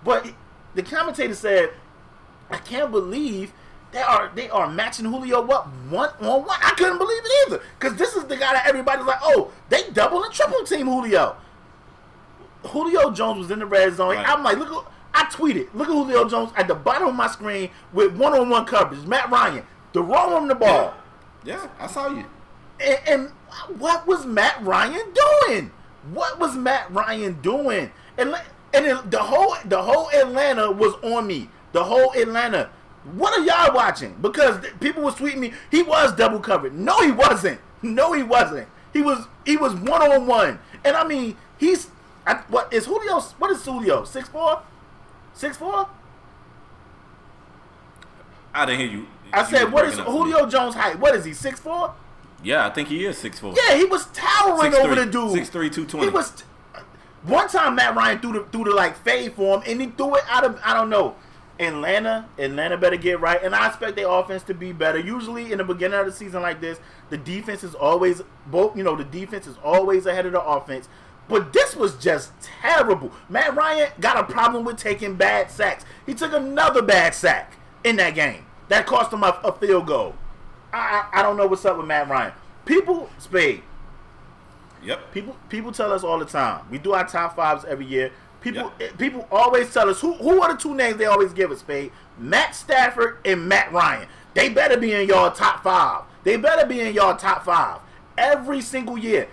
But the commentator said, I can't believe they are matching Julio up one-on-one. I couldn't believe it either. Because this is the guy that everybody's like, oh, they double and triple team Julio. Julio Jones was in the red zone. Right. I'm like, I tweeted, look at Julio Jones at the bottom of my screen with one-on-one coverage. Matt Ryan, throw him the ball. Yeah, I saw you. And what was Matt Ryan doing? And the whole Atlanta was on me. The whole Atlanta. What are y'all watching? Because people was tweeting me, he was double covered. No, he wasn't. He was one-on-one. And I mean, what is Julio? 6'4"? 6'4"? I didn't hear you. I said, what is Julio Jones' height? What is he, 6'4"? Yeah, I think he is 6'4". Yeah, he was towering 6'3", over the dude. 6'3", 220. He was. One time Matt Ryan threw the like fade for him, and he threw it out of, I don't know. Atlanta better get right, and I expect their offense to be better. Usually in the beginning of the season like this, the defense is always ahead of the offense. But this was just terrible. Matt Ryan got a problem with taking bad sacks. He took another bad sack in that game. That cost him a field goal. I don't know what's up with Matt Ryan. Spade. Yep. People tell us all the time. We do our top fives every year. People always tell us who are the two names they always give us, Spade? Matt Stafford and Matt Ryan. They better be in y'all top 5. Every single year.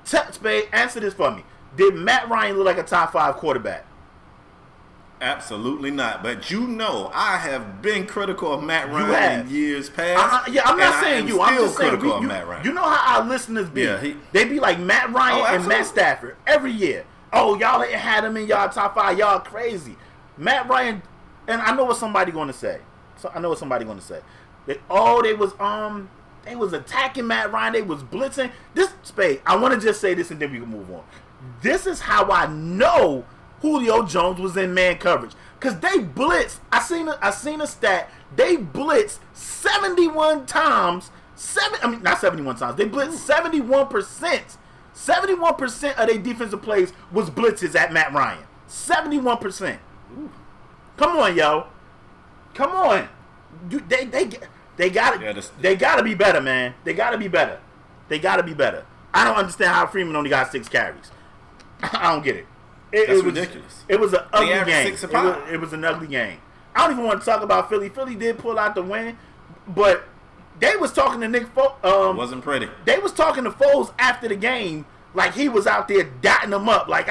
Spade, answer this for me. Did Matt Ryan look like a top 5 quarterback? Absolutely not. But I have been critical of Matt Ryan in years past. I'm not saying you. I'm just saying critical of Matt Ryan. You know how our listeners be. Yeah, they be like Matt Ryan and Matt Stafford every year. Oh, y'all ain't had him in y'all top 5. Y'all crazy. Matt Ryan, and I know what somebody going to say. They was attacking Matt Ryan. They was blitzing. Spade, I want to just say this and then we can move on. This is how I know Julio Jones was in man coverage. Because they blitzed. I seen a stat. They blitzed 71 times. Not 71 times. They blitzed 71%. 71% of their defensive plays was blitzes at Matt Ryan. 71%. Come on, yo. Come on. They gotta be better, man. They gotta be better. I don't understand how Freeman only got 6 carries. I don't get it. It was ridiculous. It was an ugly game. It was an ugly game. I don't even want to talk about Philly. Philly did pull out the win, but they was talking to Nick Foles. Wasn't pretty. They was talking to Foles after the game like he was out there dotting them up. Like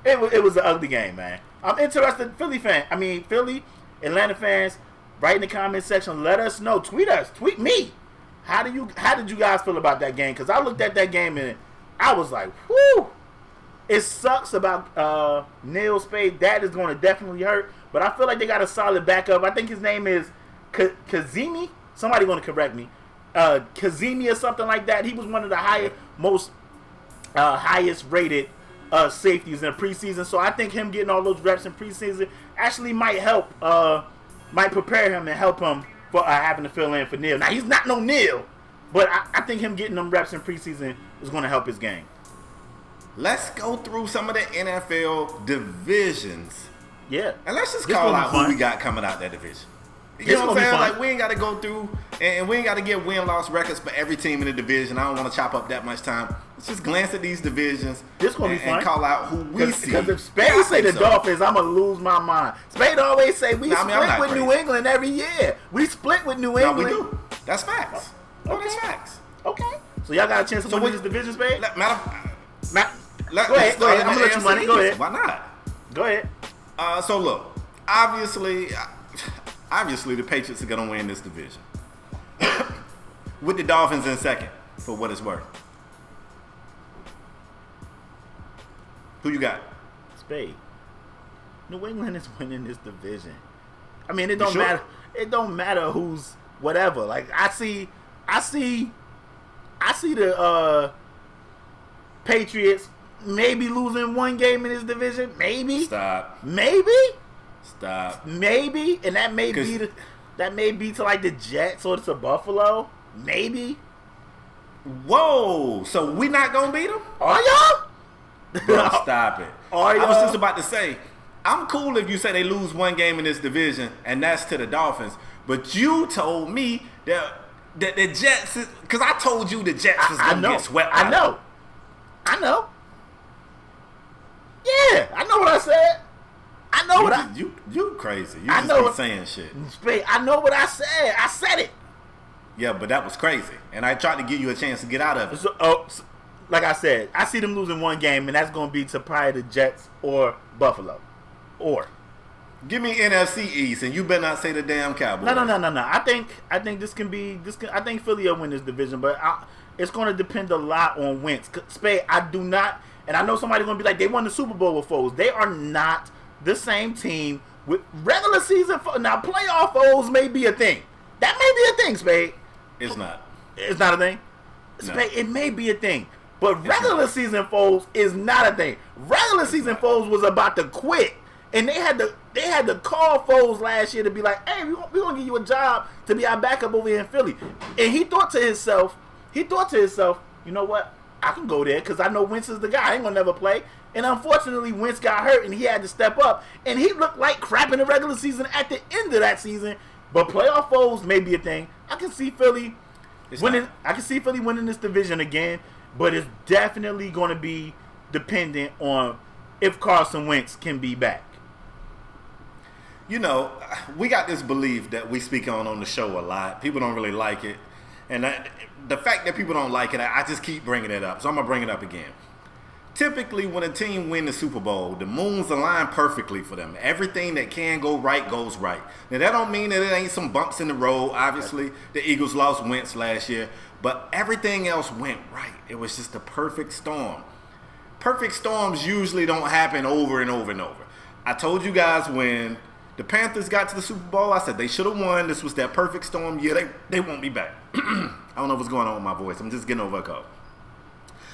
it was an ugly game, man. I'm interested, Philly, Atlanta fans. Write in the comment section. Let us know. Tweet us. Tweet me. How did you guys feel about that game? Because I looked at that game and I was like, whoo. It sucks about Neil Spade. That is going to definitely hurt. But I feel like they got a solid backup. I think his name is Kazemi. Somebody going to correct me. Kazemi or something like that. He was one of the highest rated safeties in the preseason. So I think him getting all those reps in preseason actually might help. Might prepare him and help him for having to fill in for Neil. Now, he's not no Neil. But I think him getting them reps in preseason is going to help his game. Let's go through some of the NFL divisions. Yeah. And let's just call out who we got coming out that division. You know what I'm saying? Like, we ain't got to go through, and we ain't got to get win-loss records for every team in the division. I don't want to chop up that much time. Let's just glance at these divisions and call out who we see. Because if Spade say the Dolphins, I'm going to lose my mind. Spade always say we split with New England every year. We split with New England. No, we do. That's facts. Okay. That's facts. Okay. So y'all got a chance to win this division, Spade? Go ahead. I'm going to let you money. Go ahead. Why not? Go ahead. So look, obviously the Patriots are going to win this division. With the Dolphins in second, for what it's worth. Who you got? Spade. New England is winning this division. I mean, it don't matter. It don't matter who's whatever. Like I see the Patriots maybe losing one game in this division. Maybe. Stop. Maybe. Stop. Maybe, and that may be to like the Jets or to Buffalo. Maybe. Whoa! So we not gonna beat them? Are y'all? Bro, stop it. Are y'all? I was just about to say, I'm cool if you say they lose one game in this division, and that's to the Dolphins. But you told me that the Jets, because I told you the Jets was gonna get swept. I know. Yeah, I know what I said. I know you crazy. You just be saying shit. I know what I said. I said it. Yeah, but that was crazy, and I tried to give you a chance to get out of it. So, like I said, I see them losing one game, and that's going to be to probably the Jets or Buffalo, or give me NFC East, and you better not say the damn Cowboys. No. I think this can be I think Philly will win this division, but it's going to depend a lot on Wentz. Spade, I do not, and I know somebody's going to be like, they won the Super Bowl with Foles. They are not the same team with regular season. Now, playoff Foles may be a thing. That may be a thing, Spade. It's not. It's not a thing? Spade, no. It may be a thing. But regular season Foles is not a thing. Regular season Foles was about to quit. And they had to call Foles last year to be like, hey, we're going to give you a job to be our backup over here in Philly. And he thought to himself, you know what? I can go there because I know Wentz is the guy. I ain't going to never play. And unfortunately, Wentz got hurt and he had to step up. And he looked like crap in the regular season at the end of that season. But playoff Foles may be a thing. I can see Philly winning. I can see Philly winning this division again. But it's definitely going to be dependent on if Carson Wentz can be back. You know, we got this belief that we speak on the show a lot. People don't really like it. And the fact that people don't like it, I just keep bringing it up. So I'm going to bring it up again. Typically, when a team wins the Super Bowl, the moons align perfectly for them. Everything that can go right goes right. Now, that don't mean that it ain't some bumps in the road. Obviously, the Eagles lost Wentz last year. But everything else went right. It was just a perfect storm. Perfect storms usually don't happen over and over and over. I told you guys when the Panthers got to the Super Bowl, I said they should have won. This was that perfect storm year. They won't be back. I don't know what's going on with my voice. I'm just getting over a cold.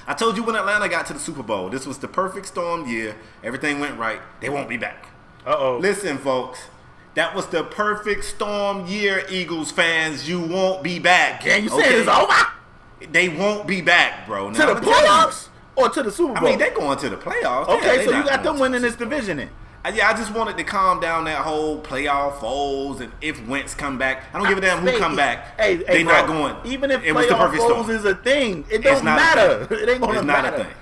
I told you when Atlanta got to the Super Bowl, this was the perfect storm year. Everything went right. They won't be back. Uh-oh. Listen, folks. That was the perfect storm year, Eagles fans. You won't be back. Yeah, you said it's over? They won't be back, bro. Now, to the playoffs or to the Super Bowl? I mean, they're going to the playoffs. Okay, so you got them winning this division then. Yeah, I just wanted to calm down that whole playoff foes and if Wentz come back. I don't give a damn who come back. They're not going. Even if playoff foes is a thing, it don't matter. It ain't going to matter. It's not a thing.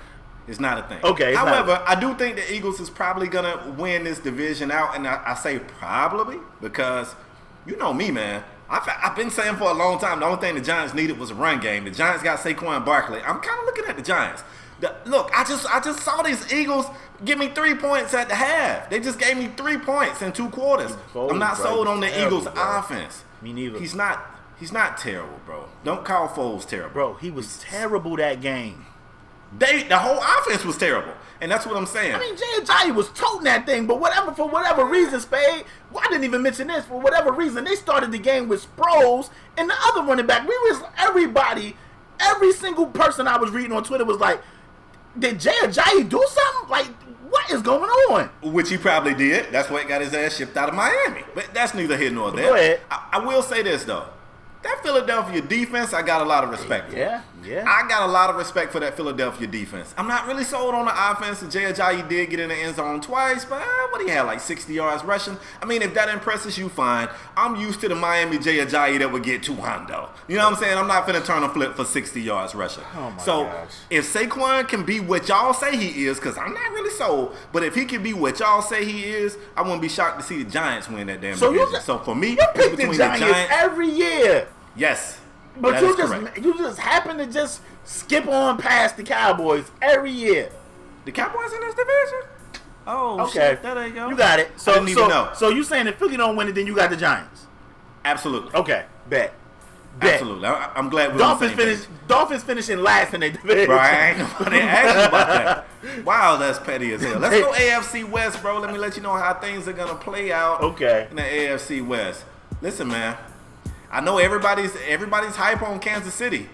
It's not a thing. Okay. However, I do think the Eagles is probably gonna win this division out, and I say probably because you know me, man. I've been saying for a long time the only thing the Giants needed was a run game. The Giants got Saquon Barkley. I'm kind of looking at the Giants. Look, I just saw these Eagles give me 3 points at the half. They just gave me 3 points in 2 quarters. I'm not sold on the Eagles' offense. Me neither. He's not terrible, bro. Don't call Foles terrible. Bro, he was terrible that game. The whole offense was terrible, and that's what I'm saying. I mean, Jay Ajayi was toting that thing, but for whatever reason, Spade, I didn't even mention this, for whatever reason, they started the game with Sproles and the other running back. Every single person I was reading on Twitter was like, did Jay Ajayi do something? Like, what is going on? Which he probably did. That's why he got his ass shipped out of Miami. But that's neither here nor there. Go ahead. I will say this, though. That Philadelphia defense, I got a lot of respect for. Yeah. I got a lot of respect for that Philadelphia defense. I'm not really sold on the offense. Jay Ajayi did get in the end zone twice, but what he had, like 60 yards rushing? I mean, if that impresses you, fine. I'm used to the Miami Jay Ajayi that would get 200. You know what I'm saying? I'm not finna turn a flip for 60 yards rushing. Oh my so gosh. If Saquon can be what y'all say he is, because I'm not really sold, but if he can be what y'all say he is, I wouldn't be shocked to see the Giants win that damn division. So for me, you it's pick between the Giants every year. Yes. But you just happen to just skip on past the Cowboys every year. The Cowboys in this division? Oh, okay. Shit. There you go. You got it. So, I didn't even know. So you saying if Philly don't win it, then you got the Giants? Absolutely. Okay. Bet. Absolutely. I'm glad we're on the same page. Dolphins finishing last in their division. Right. Nobody asked you about that. Wow, that's petty as hell. Let's go AFC West, bro. Let me let you know how things are gonna play out. Okay. In the AFC West. Listen, man. I know everybody's hype on Kansas City.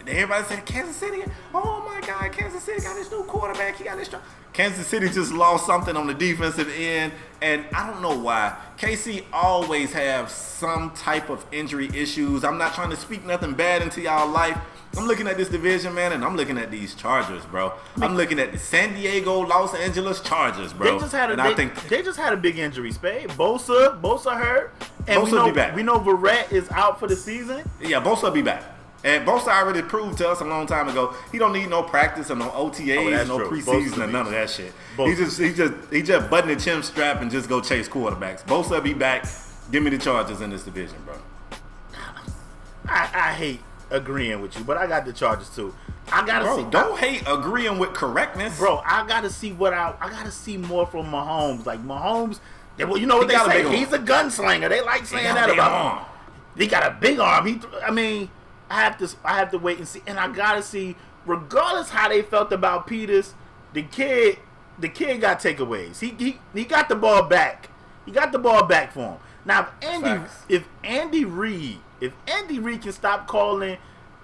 Everybody said Kansas City. Oh my God, Kansas City got this new quarterback. He got this. Kansas City just lost something on the defensive end, and I don't know why. KC always have some type of injury issues. I'm not trying to speak nothing bad into y'all life. I'm looking at this division, man, and I'm looking at these Chargers, bro. I'm looking at the San Diego, Los Angeles Chargers, bro. They just had a big injury, Spade. Bosa hurt. And Bosa will be back. We know Verrett is out for the season. Yeah, Bosa will be back. And Bosa already proved to us a long time ago he don't need no practice or no OTAs, no preseason or none of that shit. He just button the chin strap and just go chase quarterbacks. Bosa will be back. Give me the Chargers in this division, bro. I hate agreeing with you, but I got the Chargers too. I gotta see. Don't hate agreeing with correctness, bro. I gotta see I gotta see more from Mahomes. Like Mahomes, well, you know what they say? He's a gunslinger. They like saying that about him. He got a big arm. I have to wait and see, and I gotta see. Regardless how they felt about Peters, the kid got takeaways. He got the ball back. He got the ball back for him. Now if Andy Reid can stop calling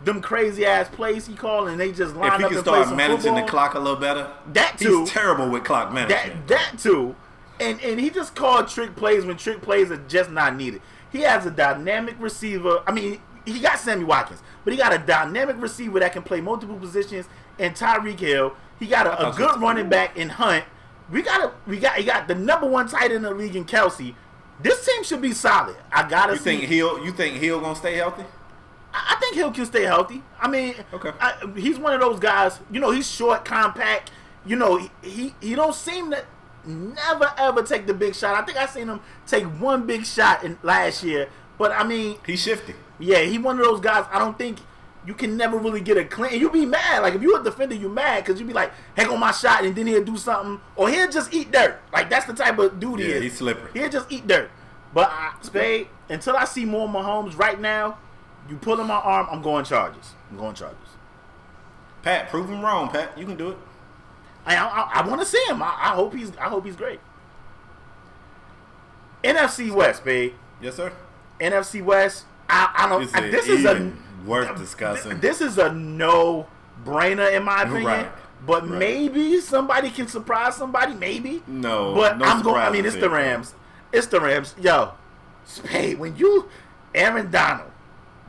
them crazy ass plays he calling, and they just line up and play some football. If he can start managing the clock a little better, that too. He's terrible with clock management. That too. And he just called trick plays when trick plays are just not needed. He has a dynamic receiver. I mean, he got Sammy Watkins, but he got a dynamic receiver that can play multiple positions in Tyreek Hill. He got a good running back in Hunt. He got the number 1 tight end in the league in Kelsey. This team should be solid. You think Hill gonna stay healthy? I think Hill can stay healthy. I mean, okay. He's one of those guys. You know, he's short, compact. You know, he don't seem to never ever take the big shot. I think I seen him take one big shot in last year, but I mean, he's shifty. Yeah, he one of those guys. I don't think you can never really get a clean. You be mad, like if you're a defender, you mad because you be like, "Heck on my shot," and then he'll do something, or he'll just eat dirt. Like that's the type of dude he is. He's slippery. He'll just eat dirt. But Spade, until I see more Mahomes right now, you pulling my arm, I'm going Chargers. Pat, prove him wrong, Pat. You can do it. I want to see him. I hope he's great. NFC West, babe. Yes, sir. NFC West. I don't. This is worth discussing. This is a no-brainer in my opinion. Right. But maybe somebody can surprise somebody. Maybe. No. But no I'm going. I mean, it's the Rams. It's the Rams. Yo, Spade. When you Aaron Donald,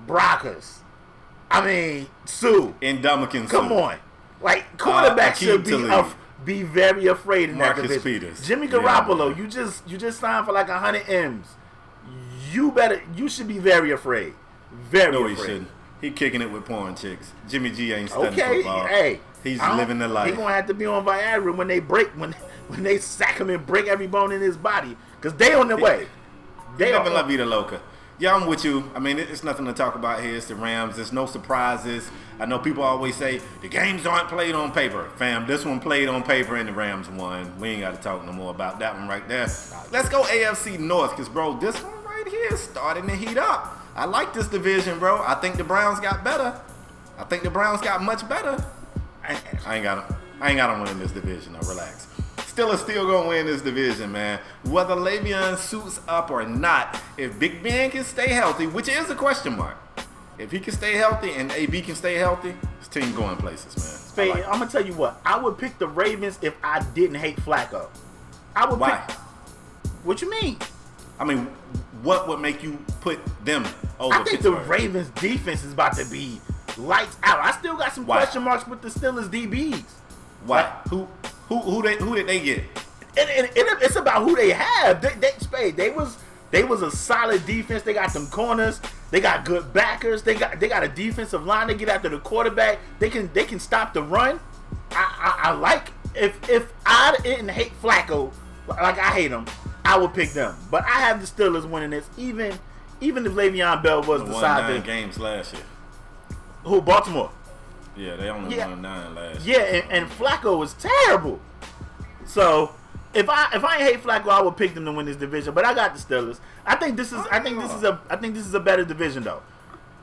Brockers. I mean, Sue. Ndamukong Come Suh. on. Like quarterbacks should be very afraid in Marcus that division. Peters. Jimmy Garoppolo, you just signed for like 100 M's. You should be very afraid. Very afraid. He shouldn't. He kicking it with porn chicks. Jimmy G ain't studying Okay, football. hey. He's living the life. He's going to have to be on Viagra when they sack him and break every bone in his body. Because they on their way. They living La Vida Loca. Yeah, I'm with you. I mean, it's nothing to talk about here. It's the Rams. There's no surprises. I know people always say the games aren't played on paper. Fam, this one played on paper and the Rams won. We ain't got to talk no more about that one right there. Let's go AFC North because, bro, this one right here is starting to heat up. I like this division, bro. I think the Browns got better. I think the Browns got much better. I ain't got them winning this division. No, relax. Steelers still gonna win this division, man. Whether Le'Veon suits up or not, if Big Ben can stay healthy, which is a question mark. If he can stay healthy and AB can stay healthy, this team going places, man. Spade, I'm gonna tell you what. I would pick the Ravens if I didn't hate Flacco. I would. Why? What you mean? I mean, what would make you put them over? I think Pittsburgh? the Ravens defense is about to be lights out. I still got some question marks with the Steelers DBs. Why? Who did they get? It's about who they have. They was a solid defense. They got them corners. They got good backers. They got a defensive line to get after the quarterback. They can stop the run. I like if I didn't hate Flacco like I hate him, I would pick them. But I have the Steelers winning this, even if Le'Veon Bell was decided. 9 games last year. Who, Baltimore? Yeah, they only won 9 last year. Yeah, and Flacco was terrible. So if I ain't hate Flacco, I would pick them to win this division. But I got the Steelers. I think this is a better division though.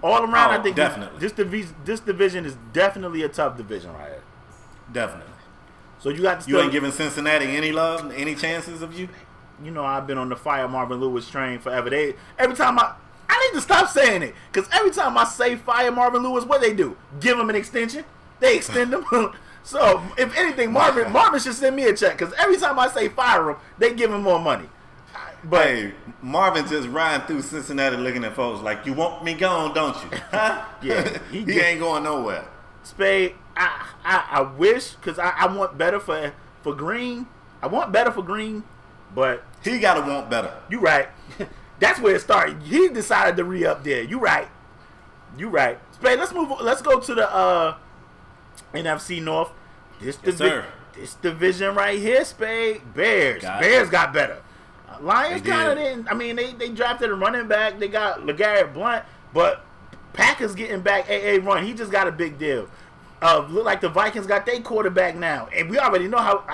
All around, I think definitely this division is definitely a tough division right here. Definitely. So you got the Steelers. You ain't giving Cincinnati any love, any chances of you? You know I've been on the fire Marvin Lewis train forever. Every time I need to stop saying it because every time I say fire Marvin Lewis, what they do? Give him an extension. They extend him. So if anything, Marvin should send me a check because every time I say fire him, they give him more money. But hey, Marvin just riding through Cincinnati looking at folks like, you want me gone, don't you? Huh? Yeah, he ain't going nowhere. Spade, I wish because I want better for Green. I want better for Green, but he gotta want better. You right. That's where it started. He decided to re-up there. You right. Spade, let's move on. Let's go to the NFC North. This division right here, Spade. Bears got better. Lions kind of didn't. I mean, they drafted a running back. They got LeGarrette Blount, but Packers getting back A.A. Run. He just got a big deal. Look like the Vikings got their quarterback now, and we already know how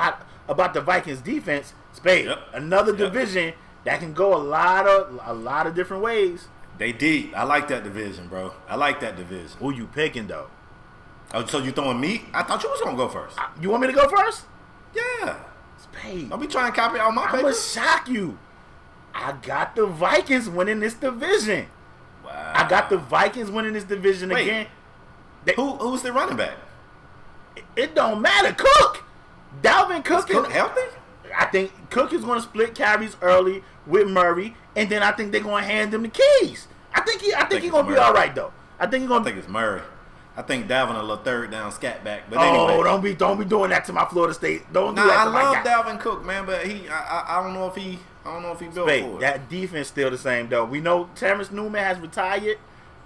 about the Vikings defense. Spade, another division that can go a lot of different ways. They deep. I like that division, bro. I like that division. Who you picking though? Oh, so you throwing me? I thought you was gonna go first. You want me to go first? Yeah. Spade. Don't be trying to copy all my papers. I'm gonna shock you. I got the Vikings winning this division. Wow. I got the Vikings winning this division again. Who's the running back? It don't matter. Cook. Dalvin Cook. Is Cook healthy? I think Cook is going to split carries early with Murray, and then I think they're going to hand him the keys. I think he's going to be all right though. I think it's Murray. I think Dalvin a little third down scat back. But anyway, don't be doing that to my Florida State. Don't do that. I love Dalvin Cook, man, but I don't know if he built for it. That defense still the same though. We know Terrence Newman has retired.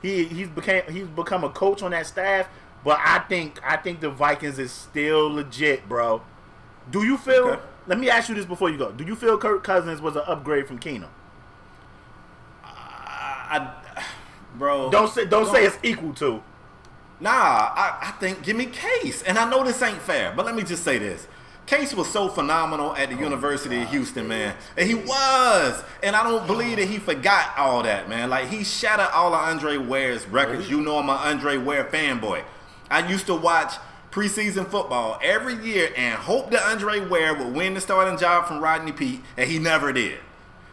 He's become a coach on that staff, but I think the Vikings is still legit, bro. Do you feel? Okay. Let me ask you this before you go. Do you feel Kirk Cousins was an upgrade from Keenum? Bro, don't say it's equal to. Nah, I think give me Case, and I know this ain't fair, but let me just say this. Case was so phenomenal at the University of Houston, man. And he was. And I don't believe that he forgot all that, man. Like, he shattered all of Andre Ware's records. You know I'm an Andre Ware fanboy. I used to watch preseason football every year and hope that Andre Ware would win the starting job from Rodney Peete, and he never did.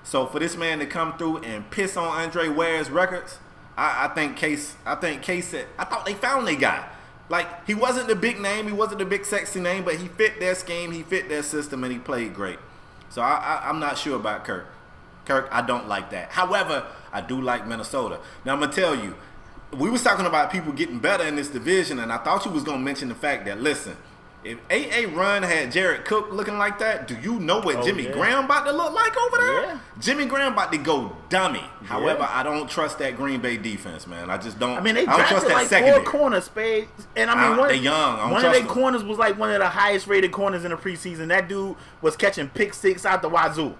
So for this man to come through and piss on Andre Ware's records, I think Case said, I thought they found their guy. Like, he wasn't the big name, he wasn't the big sexy name, but he fit their scheme, he fit their system, and he played great. So I'm not sure about Kirk. Kirk, I don't like that. However, I do like Minnesota. Now, I'm going to tell you, we was talking about people getting better in this division, and I thought you was going to mention the fact that, listen, If A.A. Run had Jared Cook looking like that, do you know what Jimmy yeah. Graham about to look like over there? Yeah. Jimmy Graham about to go dummy. However, I don't trust that Green Bay defense, man. I just don't. I mean, they I don't trust drafted that like secondary. 4 corners, Spade. And I mean, they young. One of their corners was like one of the highest rated corners in the preseason. That dude was catching pick six out the wazoo.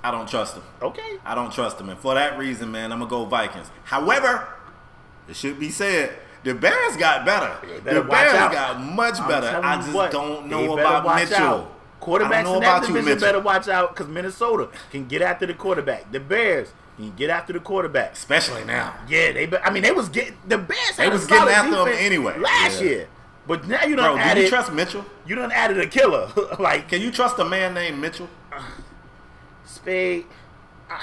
I don't trust him. Okay. I don't trust him. And for that reason, man, I'm going to go Vikings. However, it should be said, the Bears got better. The Bears got much better. I just don't know about Mitchell. Quarterbacks in that division better watch out because Minnesota can get after the quarterback. The Bears can get after the quarterback. Especially now. Yeah, they was getting the Bears. They was getting after them anyway. Last year. But now you done added. Do you trust Mitchell? You done added a killer. Like, can you trust a man named Mitchell? Spade.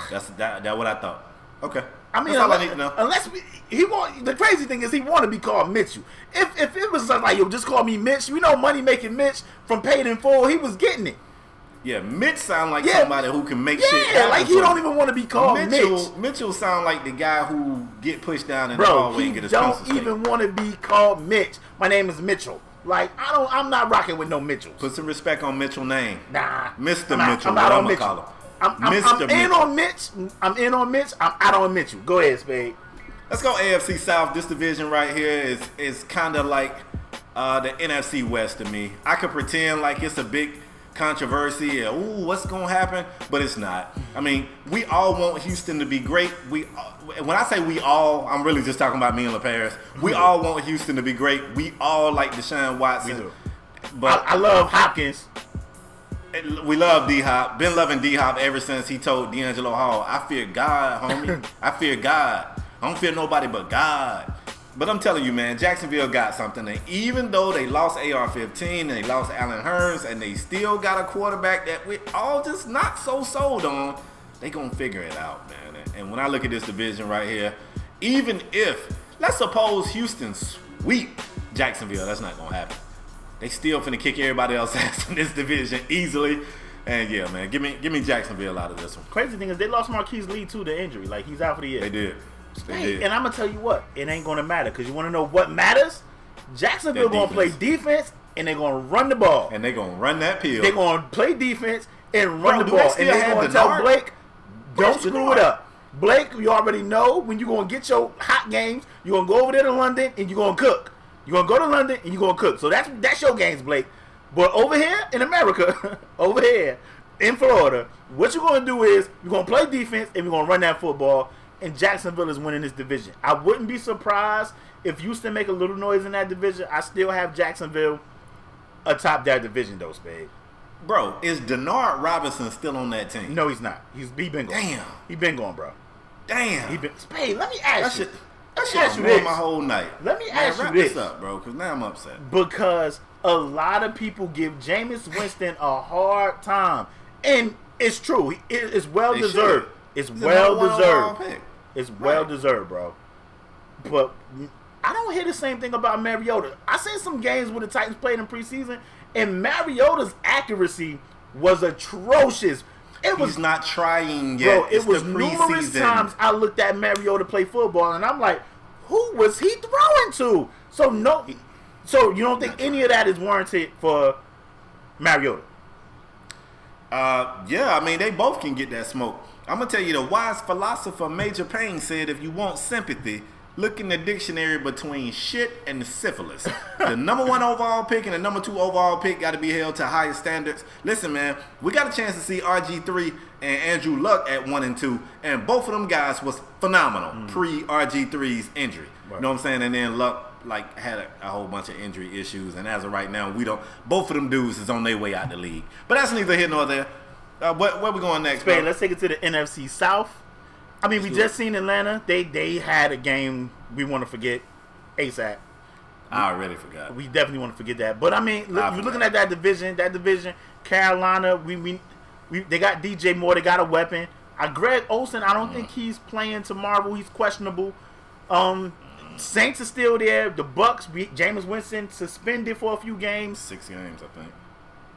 That's what I thought. Okay. I mean, that's all I need to know. Unless the crazy thing is he want to be called Mitchell. If it was like, yo, just call me Mitch, you know, money making Mitch from Paid in Full, he was getting it. Yeah, Mitch sound like somebody who can make shit happen. Yeah, like he don't even want to be called Mitch. Mitchell sound like the guy who get pushed down in the hallway and get his pencil Bro, he don't even want to be called Mitch. My name is Mitchell. Like, I'm not rocking with no Mitchells. Put some respect on Mitchell's name. Nah. Mr. Mitchell, I'm out on Mitchell. Mitchell. I'm in on Mitch. I'm in on Mitch. I'm out on Mitchell. Go ahead, Spade. Let's go AFC South. This division right here is kind of like the NFC West to me. I could pretend like it's a big controversy. Ooh, what's going to happen? But it's not. I mean, we all want Houston to be great. When I say we all, I'm really just talking about me and LaParis. We all want Houston to be great. We all like Deshaun Watson. We do. But I love Hopkins. We love D-Hop. Been loving D-Hop ever since he told D'Angelo Hall, I fear God, homie. I fear God. I don't fear nobody but God. But I'm telling you, man, Jacksonville got something. And even though they lost AR-15 and they lost Allen Hurns and they still got a quarterback that we all just not so sold on, they going to figure it out, man. And when I look at this division right here, even if, let's suppose Houston sweep Jacksonville, that's not going to happen. They still finna kick everybody else ass in this division easily. And yeah, man, give me Jacksonville out of this one. Crazy thing is they lost Marquise Lee to the injury. Like, he's out for the year. They did. And I'm going to tell you what, it ain't going to matter. Because you want to know what matters? Jacksonville going to play defense, and they're going to run the ball. And they're going to run that pill. They're going to play defense and run the ball. And they're going to tell Blake, don't screw it up. Blake, you already know when you're going to get your hot games, you're going to go over there to London, and you're going to cook. You're going to go to London, and you're going to cook. So that's your games, Blake. But over here in America, over here in Florida, what you're going to do is you're going to play defense, and we're going to run that football. And Jacksonville is winning this division. I wouldn't be surprised if Houston make a little noise in that division. I still have Jacksonville atop that division, though, Spade. Bro, is Denard Robinson still on that team? No, he's not. He been going. Damn. He been going, bro. Damn. Spade, let me ask you. That shit ruined my whole night. Let me ask you wrap this up, bro, because now I'm upset. Because a lot of people give Jameis Winston a hard time. And it's true. It's well-deserved. It's well-deserved. It's well-deserved, bro. But I don't hear the same thing about Mariota. I seen some games where the Titans played in preseason, and Mariota's accuracy was atrocious. He's not trying yet. Bro, it was numerous times I looked at Mariota play football, and I'm like, who was he throwing to? So you don't think any of that is warranted for Mariota? Yeah, I mean, they both can get that smoke. I'm going to tell you, the wise philosopher Major Payne said, if you want sympathy, look in the dictionary between shit and syphilis. The number 1 overall pick and the number 2 overall pick got to be held to higher standards. Listen, man, we got a chance to see RG3 and Andrew Luck at 1 and 2, and both of them guys was phenomenal pre-RG3's injury. Right. You know what I'm saying? And then Luck had a whole bunch of injury issues, and as of right now, both of them dudes is on their way out the league. But that's neither here nor there. Where we going next, Spain, let's take it to the NFC South. I mean, we just seen Atlanta. They had a game we want to forget ASAP. I already forgot. We definitely want to forget that. But I mean, you're looking at that division. Carolina, they got DJ Moore. They got a weapon. Greg Olsen, I don't think he's playing tomorrow. He's questionable. Saints are still there. The Bucks, Jameis Winston suspended for a few games. 6 games, I think.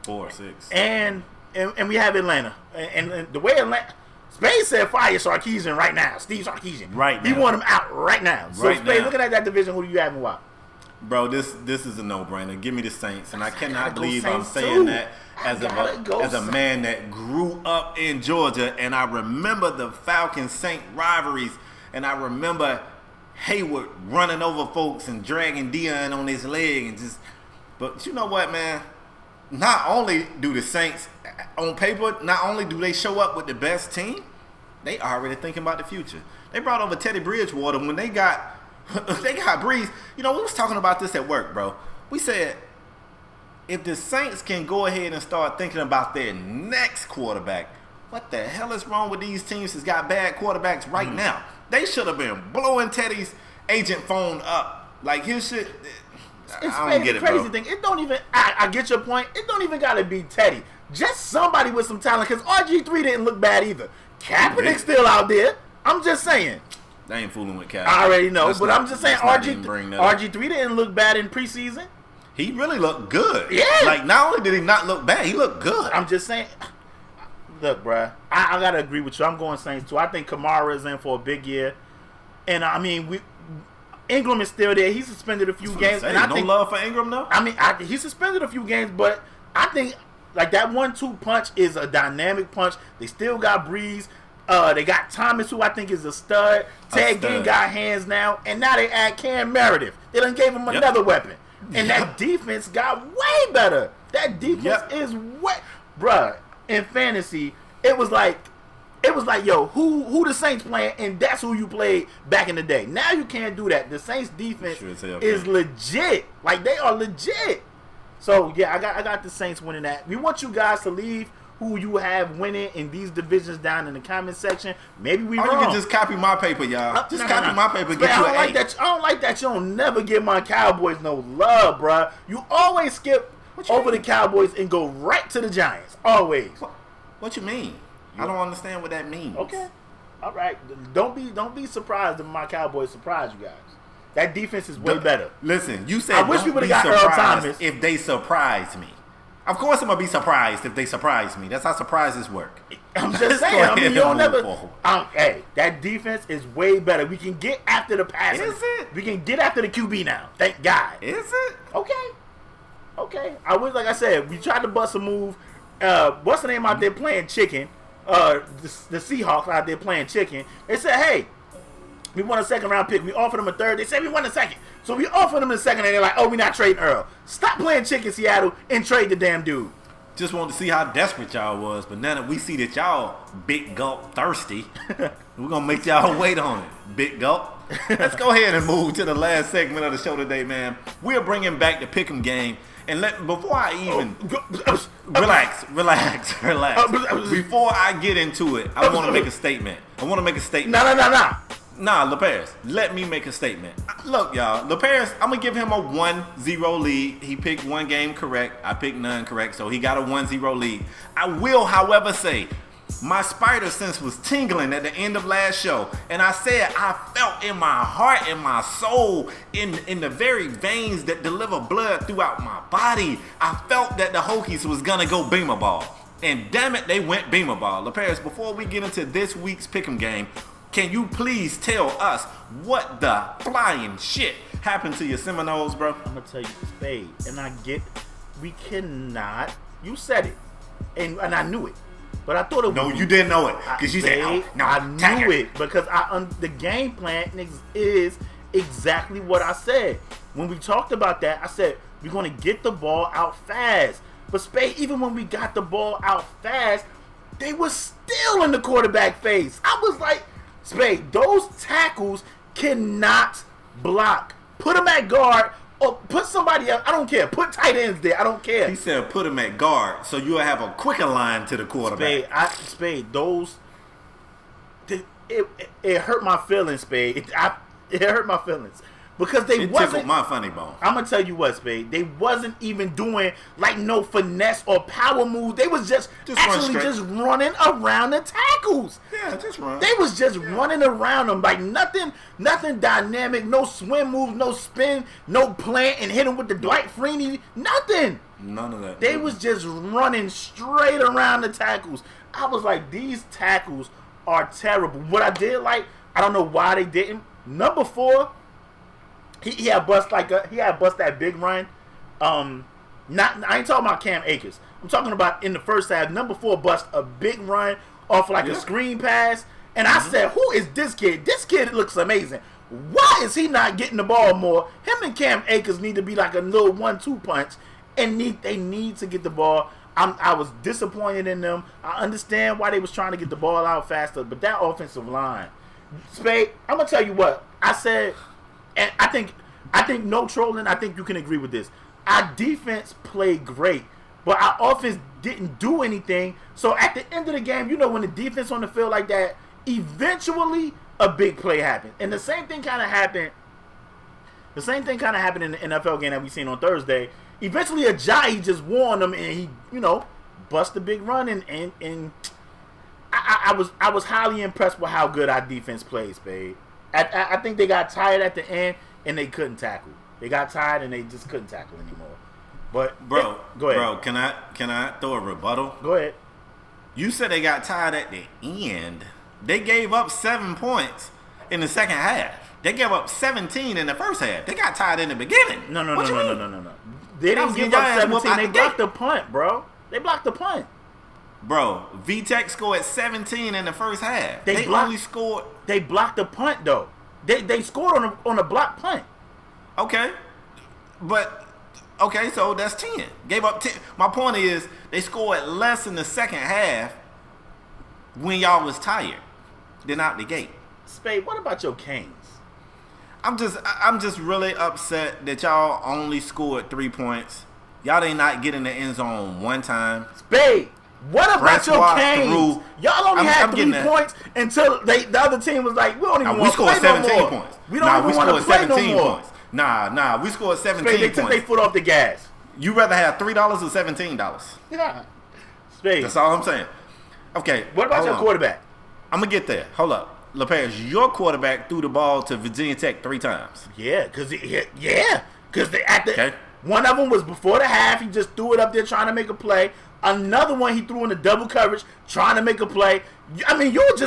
4 or 6. And we have Atlanta. And the way Atlanta... Spain said fire Sarkisian right now. Steve Sarkisian. Right now. He want him out right now. So, Spain, looking at that division, who do you have and why? Bro, this is a no-brainer. Give me the Saints, and I cannot believe I'm Saints saying too. that as a man that grew up in Georgia, and I remember the Falcons-Saint rivalries, and I remember Hayward running over folks and dragging Dion on his leg, and just. But you know what, man? Not only do the Saints, on paper, not only do they show up with the best team, they already thinking about the future. They brought over Teddy Bridgewater when they got Breeze. You know, we was talking about this at work, bro. We said, if the Saints can go ahead and start thinking about their next quarterback, what the hell is wrong with these teams that's got bad quarterbacks right now? They should have been blowing Teddy's agent phone up. Like, his shit, I don't get it, crazy bro. thing. It don't even, I get your point. It don't even got to be Teddy. Just somebody with some talent, because RG3 didn't look bad either. Kaepernick's still out there. I'm just saying. They ain't fooling with Kaepernick. I already know, but I'm just saying RG3 didn't look bad in preseason. He really looked good. Yeah. Like, not only did he not look bad, he looked good. I'm just saying. Look, bruh, I got to agree with you. I'm going Saints, too. I think Kamara is in for a big year. And, I mean, Ingram is still there. He suspended a few games. And no love for Ingram, though? I mean, he suspended a few games, but I think, like, that 1-2 punch is a dynamic punch. They still got Breeze. They got Thomas, who I think is a stud. Ted Ginn got hands now. And now they add Cam Meredith. They done gave him another weapon. And that defense got way better. That defense is way... Bruh, in fantasy, it was like, yo, who the Saints playing, and that's who you played back in the day. Now you can't do that. The Saints defense is legit. Like, they are legit. So, yeah, I got the Saints winning that. We want you guys to leave who you have winning in these divisions down in the comment section. Maybe we wrong. You can just copy my paper, y'all. Just copy my paper and get you an I don't like that you don't never give my Cowboys no love, bruh. You always skip over the Cowboys and go right to the Giants. Always. What you mean? I don't understand what that means. Okay. All right. Don't be surprised if my Cowboys surprise you guys. That defense is way better. Listen, you said I wish we would have got Earl Thomas if they surprise me. Of course I'm going to be surprised if they surprise me. That's how surprises work. I'm just saying. I mean, you don't never... hey, that defense is way better. We can get after the passes. Is it? We can get after the QB now. Thank God. Is it? Okay. I wish, like I said, we tried to bust a move. What's the name out there playing chicken? The Seahawks out there playing chicken. They said, hey, we want a second-round pick. We offered them a third. They said we want a second. So we offered them a second, and they're like, oh, we're not trading Earl. Stop playing chicken, Seattle, and trade the damn dude. Just wanted to see how desperate y'all was, but now that we see that y'all big gulp thirsty, we're going to make y'all wait on it, big gulp. Let's go ahead and move to the last segment of the show today, man. We're bringing back the Pick'em game. And before I even... Relax. Before I get into it, I want to make a statement. No. Nah, LeParis, let me make a statement. Look, y'all, LeParis, I'm going to give him a 1-0 lead. He picked one game correct. I picked none correct, so he got a 1-0 lead. I will, however, say, my spider sense was tingling at the end of last show. And I said I felt in my heart, in my soul, in the very veins that deliver blood throughout my body, I felt that the Hokies was going to go beamer ball. And damn it, they went beamer ball. LeParis, before we get into this week's Pick'em game, can you please tell us what the flying shit happened to your Seminoles, bro? I'm going to tell you, Spade, and I get, we cannot, you said it, and I knew it, but I thought it was... No, you didn't know it, because you said, oh, no, I knew it, because the game plan is exactly what I said. When we talked about that, I said, we're going to get the ball out fast. But Spade, even when we got the ball out fast, they were still in the quarterback face. I was like, Spade, those tackles cannot block. Put them at guard or put somebody else. I don't care. Put tight ends there. I don't care. He said put them at guard so you'll have a quicker line to the quarterback. Spade, those... It hurt my feelings, Spade. It hurt my feelings. Because it tickled my funny bone. I'm going to tell you what, Spade. They wasn't even doing like no finesse or power move. They was just running around the tackles. Yeah, just run. They was just running around them. Like nothing dynamic, no swim moves, no spin, no plant and hit them with the Dwight Freeney. Nothing. None of that. They was just running straight around the tackles. I was like, these tackles are terrible. What I did like, I don't know why they didn't. Number 4, He had bust that big run. I ain't talking about Cam Akers. I'm talking about in the first half. Number 4 bust a big run off like a screen pass. And I said, who is this kid? This kid looks amazing. Why is he not getting the ball more? Him and Cam Akers need to be like a little 1-2 punch. And they need to get the ball. I was disappointed in them. I understand why they was trying to get the ball out faster. But that offensive line. Spade, I'm going to tell you what. I said, and I think no trolling, I think you can agree with this. Our defense played great, but our offense didn't do anything. So at the end of the game, when the defense on the field like that, eventually a big play happened. And the same thing kind of happened in the NFL game that we seen on Thursday. Eventually Ajayi just warned them, and he, bust a big run, and I was highly impressed with how good our defense plays, Spade. I think they got tired at the end, and they couldn't tackle. They got tired, and they just couldn't tackle anymore. But go ahead. Bro, can I throw a rebuttal? Go ahead. You said they got tired at the end. They gave up 7 points in the second half. They gave up 17 in the first half. They got tired in the beginning. No. They didn't give up 17. They blocked the punt, bro. They blocked the punt. Bro, VTech scored 17 in the first half. They only scored. They blocked the punt though. They scored on a blocked punt. Okay, so that's 10. Gave up 10. My point is they scored less in the second half when y'all was tired than out the gate. Spade, what about your Canes? I'm just really upset that y'all only scored 3 points. Y'all did not get in the end zone one time. Spade, what about your Canes? Y'all only had 3 points until the other team was like, we don't even want to play no more. We scored 17 points. We don't even want to play no more. Points. Nah, we scored 17 Spade, points. They took their foot off the gas. You rather have $3 or $17? Yeah. Spade. That's all I'm saying. Okay. What about your quarterback? I'm going to get there. Hold up. LePage, your quarterback threw the ball to Virginia Tech 3 times. Yeah, because one of them was before the half. He just threw it up there trying to make a play. Another one he threw in the double coverage trying to make a play. I mean, you would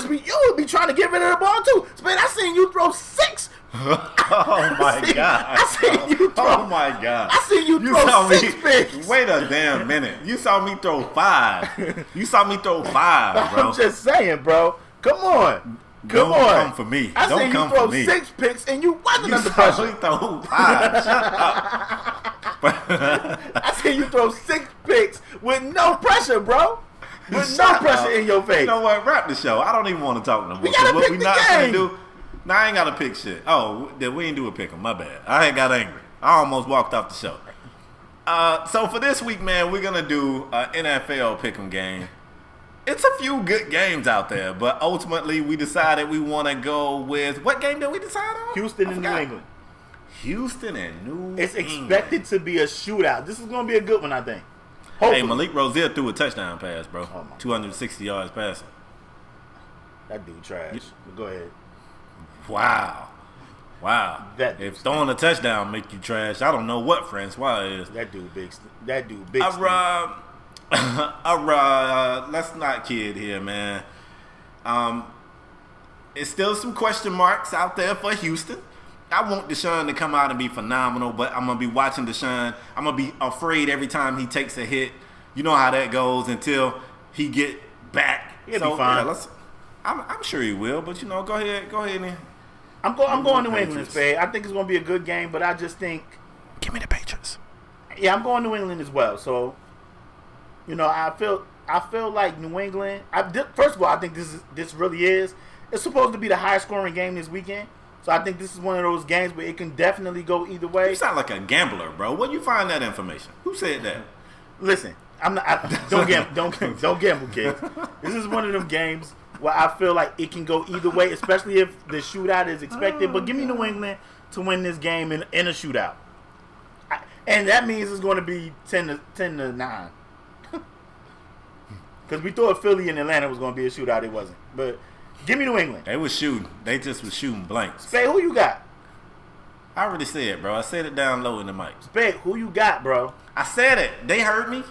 be trying to get rid of the ball too. Man, I seen you throw 6. Oh my God! I seen you throw. Oh my God! I seen you throw 6 picks. Wait a damn minute! You saw me throw 5. You saw me throw 5, bro. I'm just saying, bro. Come on. Don't come for me. I Don't come for me. You throw 6 picks and you wasn't under pressure. pressure. You throw 5. Shut up. I seen you throw 6 picks with no pressure, bro. With no pressure in your face. You know what? Wrap the show. I don't even want to talk no more. We gotta what pick we the not game. Gonna do? Nah, I ain't gotta pick shit. Oh, we ain't do a pick 'em. My bad. I ain't got angry. I almost walked off the show. So for this week, man, we're gonna do an NFL pick 'em game. It's a few good games out there, but ultimately we decided we want to go with what game did we decide on? Houston and New England. Houston and New England. It's expected to be a shootout. This is gonna be a good one, I think. Hopefully. Hey, Malik Rozier threw a touchdown pass, bro. 260 yards passing. That dude trash. But go ahead. Wow. If throwing a touchdown make you trash, I don't know what Francois is. That dude big. Let's not kid here, man. It's still some question marks out there for Houston. I want Deshaun to come out and be phenomenal, but I'm going to be watching Deshaun. I'm going to be afraid every time he takes a hit. You know how that goes until he get back. He'll be fine. Yeah, I'm sure he will, but go ahead and I'm going New England, Spade. I think it's going to be a good game, but I just think... Give me the Patriots. Yeah, I'm going New England as well. So, I feel like New England... First of all, I think this really is... It's supposed to be the highest scoring game this weekend. So I think this is one of those games where it can definitely go either way. You sound like a gambler, bro. Where you find that information? Who said that? Listen, don't gamble, kids. This is one of them games where I feel like it can go either way, especially if the shootout is expected. But give me New England to win this game in a shootout, and that means it's going to be 10-9. Because we thought Philly and Atlanta was going to be a shootout, it wasn't. But give me New England. They was shooting. They just was shooting blanks. Spade, who you got? I already said, bro. I said it down low in the mic. Spade, who you got, bro? I said it. They heard me.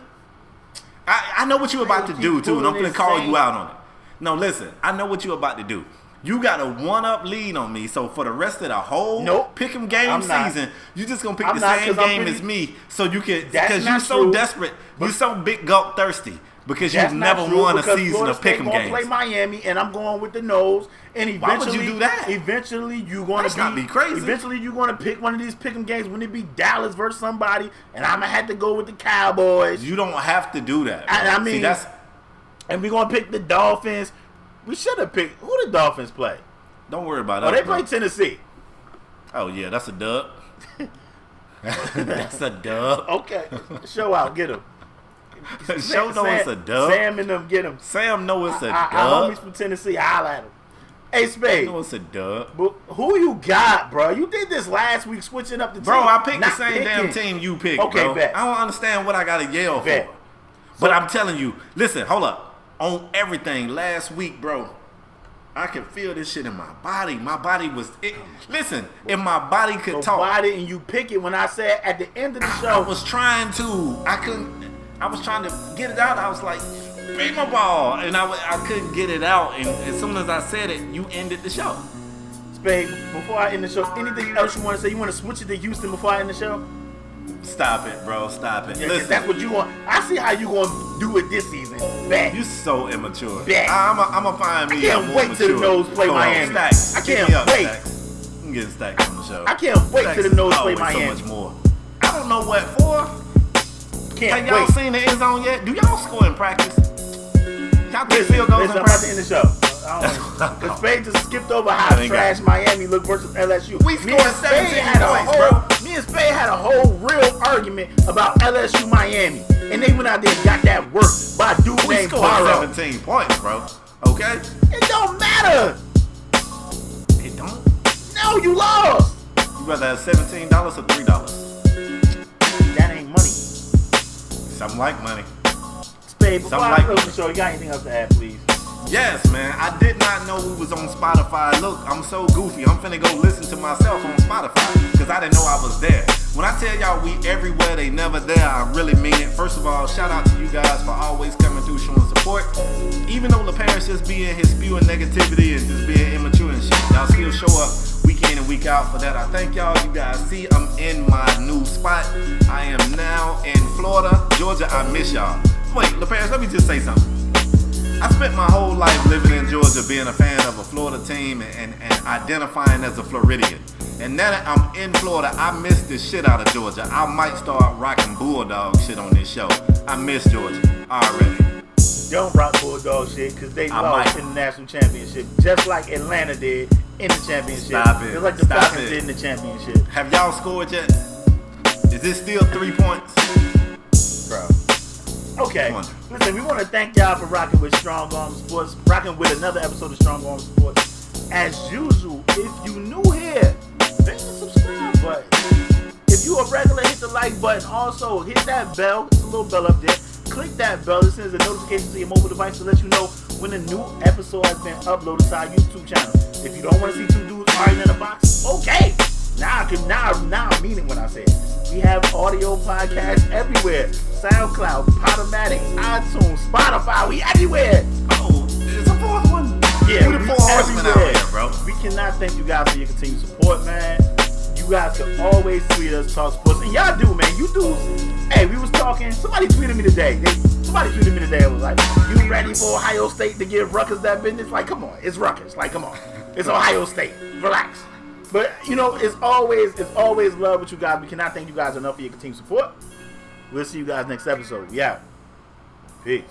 I know what you're about to do, too, and I'm going to call you out on it. No, listen. I know what you're about to do. You got a 1-up lead on me, so for the rest of the whole pick'em game season, you just gonna pick the same game as me, so you can because you're so desperate, you're so big gulp thirsty because you've never won a season of pick'em games. Play Miami, and I'm going with the nose. And eventually, why would you do that? Eventually, you're gonna be crazy. Eventually, you're gonna pick one of these pick'em games when it be Dallas versus somebody, and I'm gonna have to go with the Cowboys. You don't have to do that. I mean, see, that's and we're gonna pick the Dolphins. We should have picked who the Dolphins play. Don't worry about it. Oh, they play Tennessee. Oh yeah, that's a dub. That's a dub. Okay, show out, get him. Show know it's a dub. Sam and them, get him. Sam know it's a dub. Our homies from Tennessee, holla at him. Hey, Spade. I know it's a dub. But who you got, bro? You did this last week, switching up the team. Bro, I picked the same damn team you picked, okay, bro. Bet. I don't understand what I got to yell for. But I'm telling you, listen, hold up. On everything last week, bro, I could feel this shit in my body. My body was listen, if my body could talk. Why didn't you pick it when I said at the end of the show? I was trying to. I was trying to get it out. I was like, beat my ball. And I couldn't get it out. And as soon as I said it, you ended the show. Spade, before I end the show, anything else you want to say? You want to switch it to Houston before I end the show? Stop it, bro. Stop it. Yeah, listen, that's what you want. I see how you going to do it this season. Bet. You so immature. Bet. I'm going to find me I can't wait till the nose play Miami. Stacks. I can't wait. Stacks. I'm getting Stacks on the show. I can't wait till the nose play Miami. So much more. I don't know what for. Can't Have y'all seen the end zone yet? Do y'all score in practice? Y'all get field goals in I'm about practice? to end the show. Because Spade just skipped over how trash Miami looked versus LSU. We scored 17 points, bro. Me and Spade had a whole real argument about LSU Miami. And they went out there and got that work by a dude named Barrow. 17 points, bro. Okay? It don't matter. It don't? No, you lost. You rather have $17 or $3? That ain't money. Something like money. Spade, before I close the show, you got anything else to add, please? Yes, man. I did not know we was on Spotify. Look, I'm so goofy. I'm finna go listen to myself on Spotify because I didn't know I was there. When I tell y'all we everywhere, they never there, I really mean it. First of all, shout out to you guys for always coming through, showing support. Even though the parents just being here spewing negativity and just being immature and shit, y'all still show up week in and week out for that. I thank y'all. You guys see I'm in my new spot. I am now in Florida. Georgia, I miss y'all. Wait, LeParris, let me just say something. I spent my whole life living in Georgia, being a fan of a Florida team and identifying as a Floridian. And now that I'm in Florida, I miss the shit out of Georgia. I might start rocking Bulldog shit on this show. I miss Georgia already. Don't rock Bulldog shit because they lost in the national championship, just like Atlanta did in the championship. Stop it. Just like the Falcons did in the championship. Have y'all scored yet? Is this still 3 points? Bro. Okay, listen, we want to thank y'all for rocking with Strong Arm Sports, rocking with another episode of Strong Arm Sports. As usual, if you new here, hit the subscribe button. If you a regular, hit the like button. Also, hit that bell. It's a little bell up there. Click that bell. It sends a notification to your mobile device to let you know when a new episode has been uploaded to our YouTube channel. If you don't want to see two dudes arguing in a box, okay. Now I mean it when I say it. We have audio podcasts everywhere. SoundCloud, UPodOmatic, iTunes, Spotify. We everywhere. Oh, there's a fourth one. Yeah, we the four horsemen out here, bro. We cannot thank you guys for your continued support, man. You guys can always tweet us, talk sports, and y'all do, man. You do. Hey, we was talking. Somebody tweeted me today. It was like, "You ready for Ohio State to give Rutgers that business?" Like, come on, it's Rutgers. Like, come on, it's Ohio State. Relax. But, you know, it's always love with you guys. We cannot thank you guys enough for your continued support. We'll see you guys next episode. We out. Peace.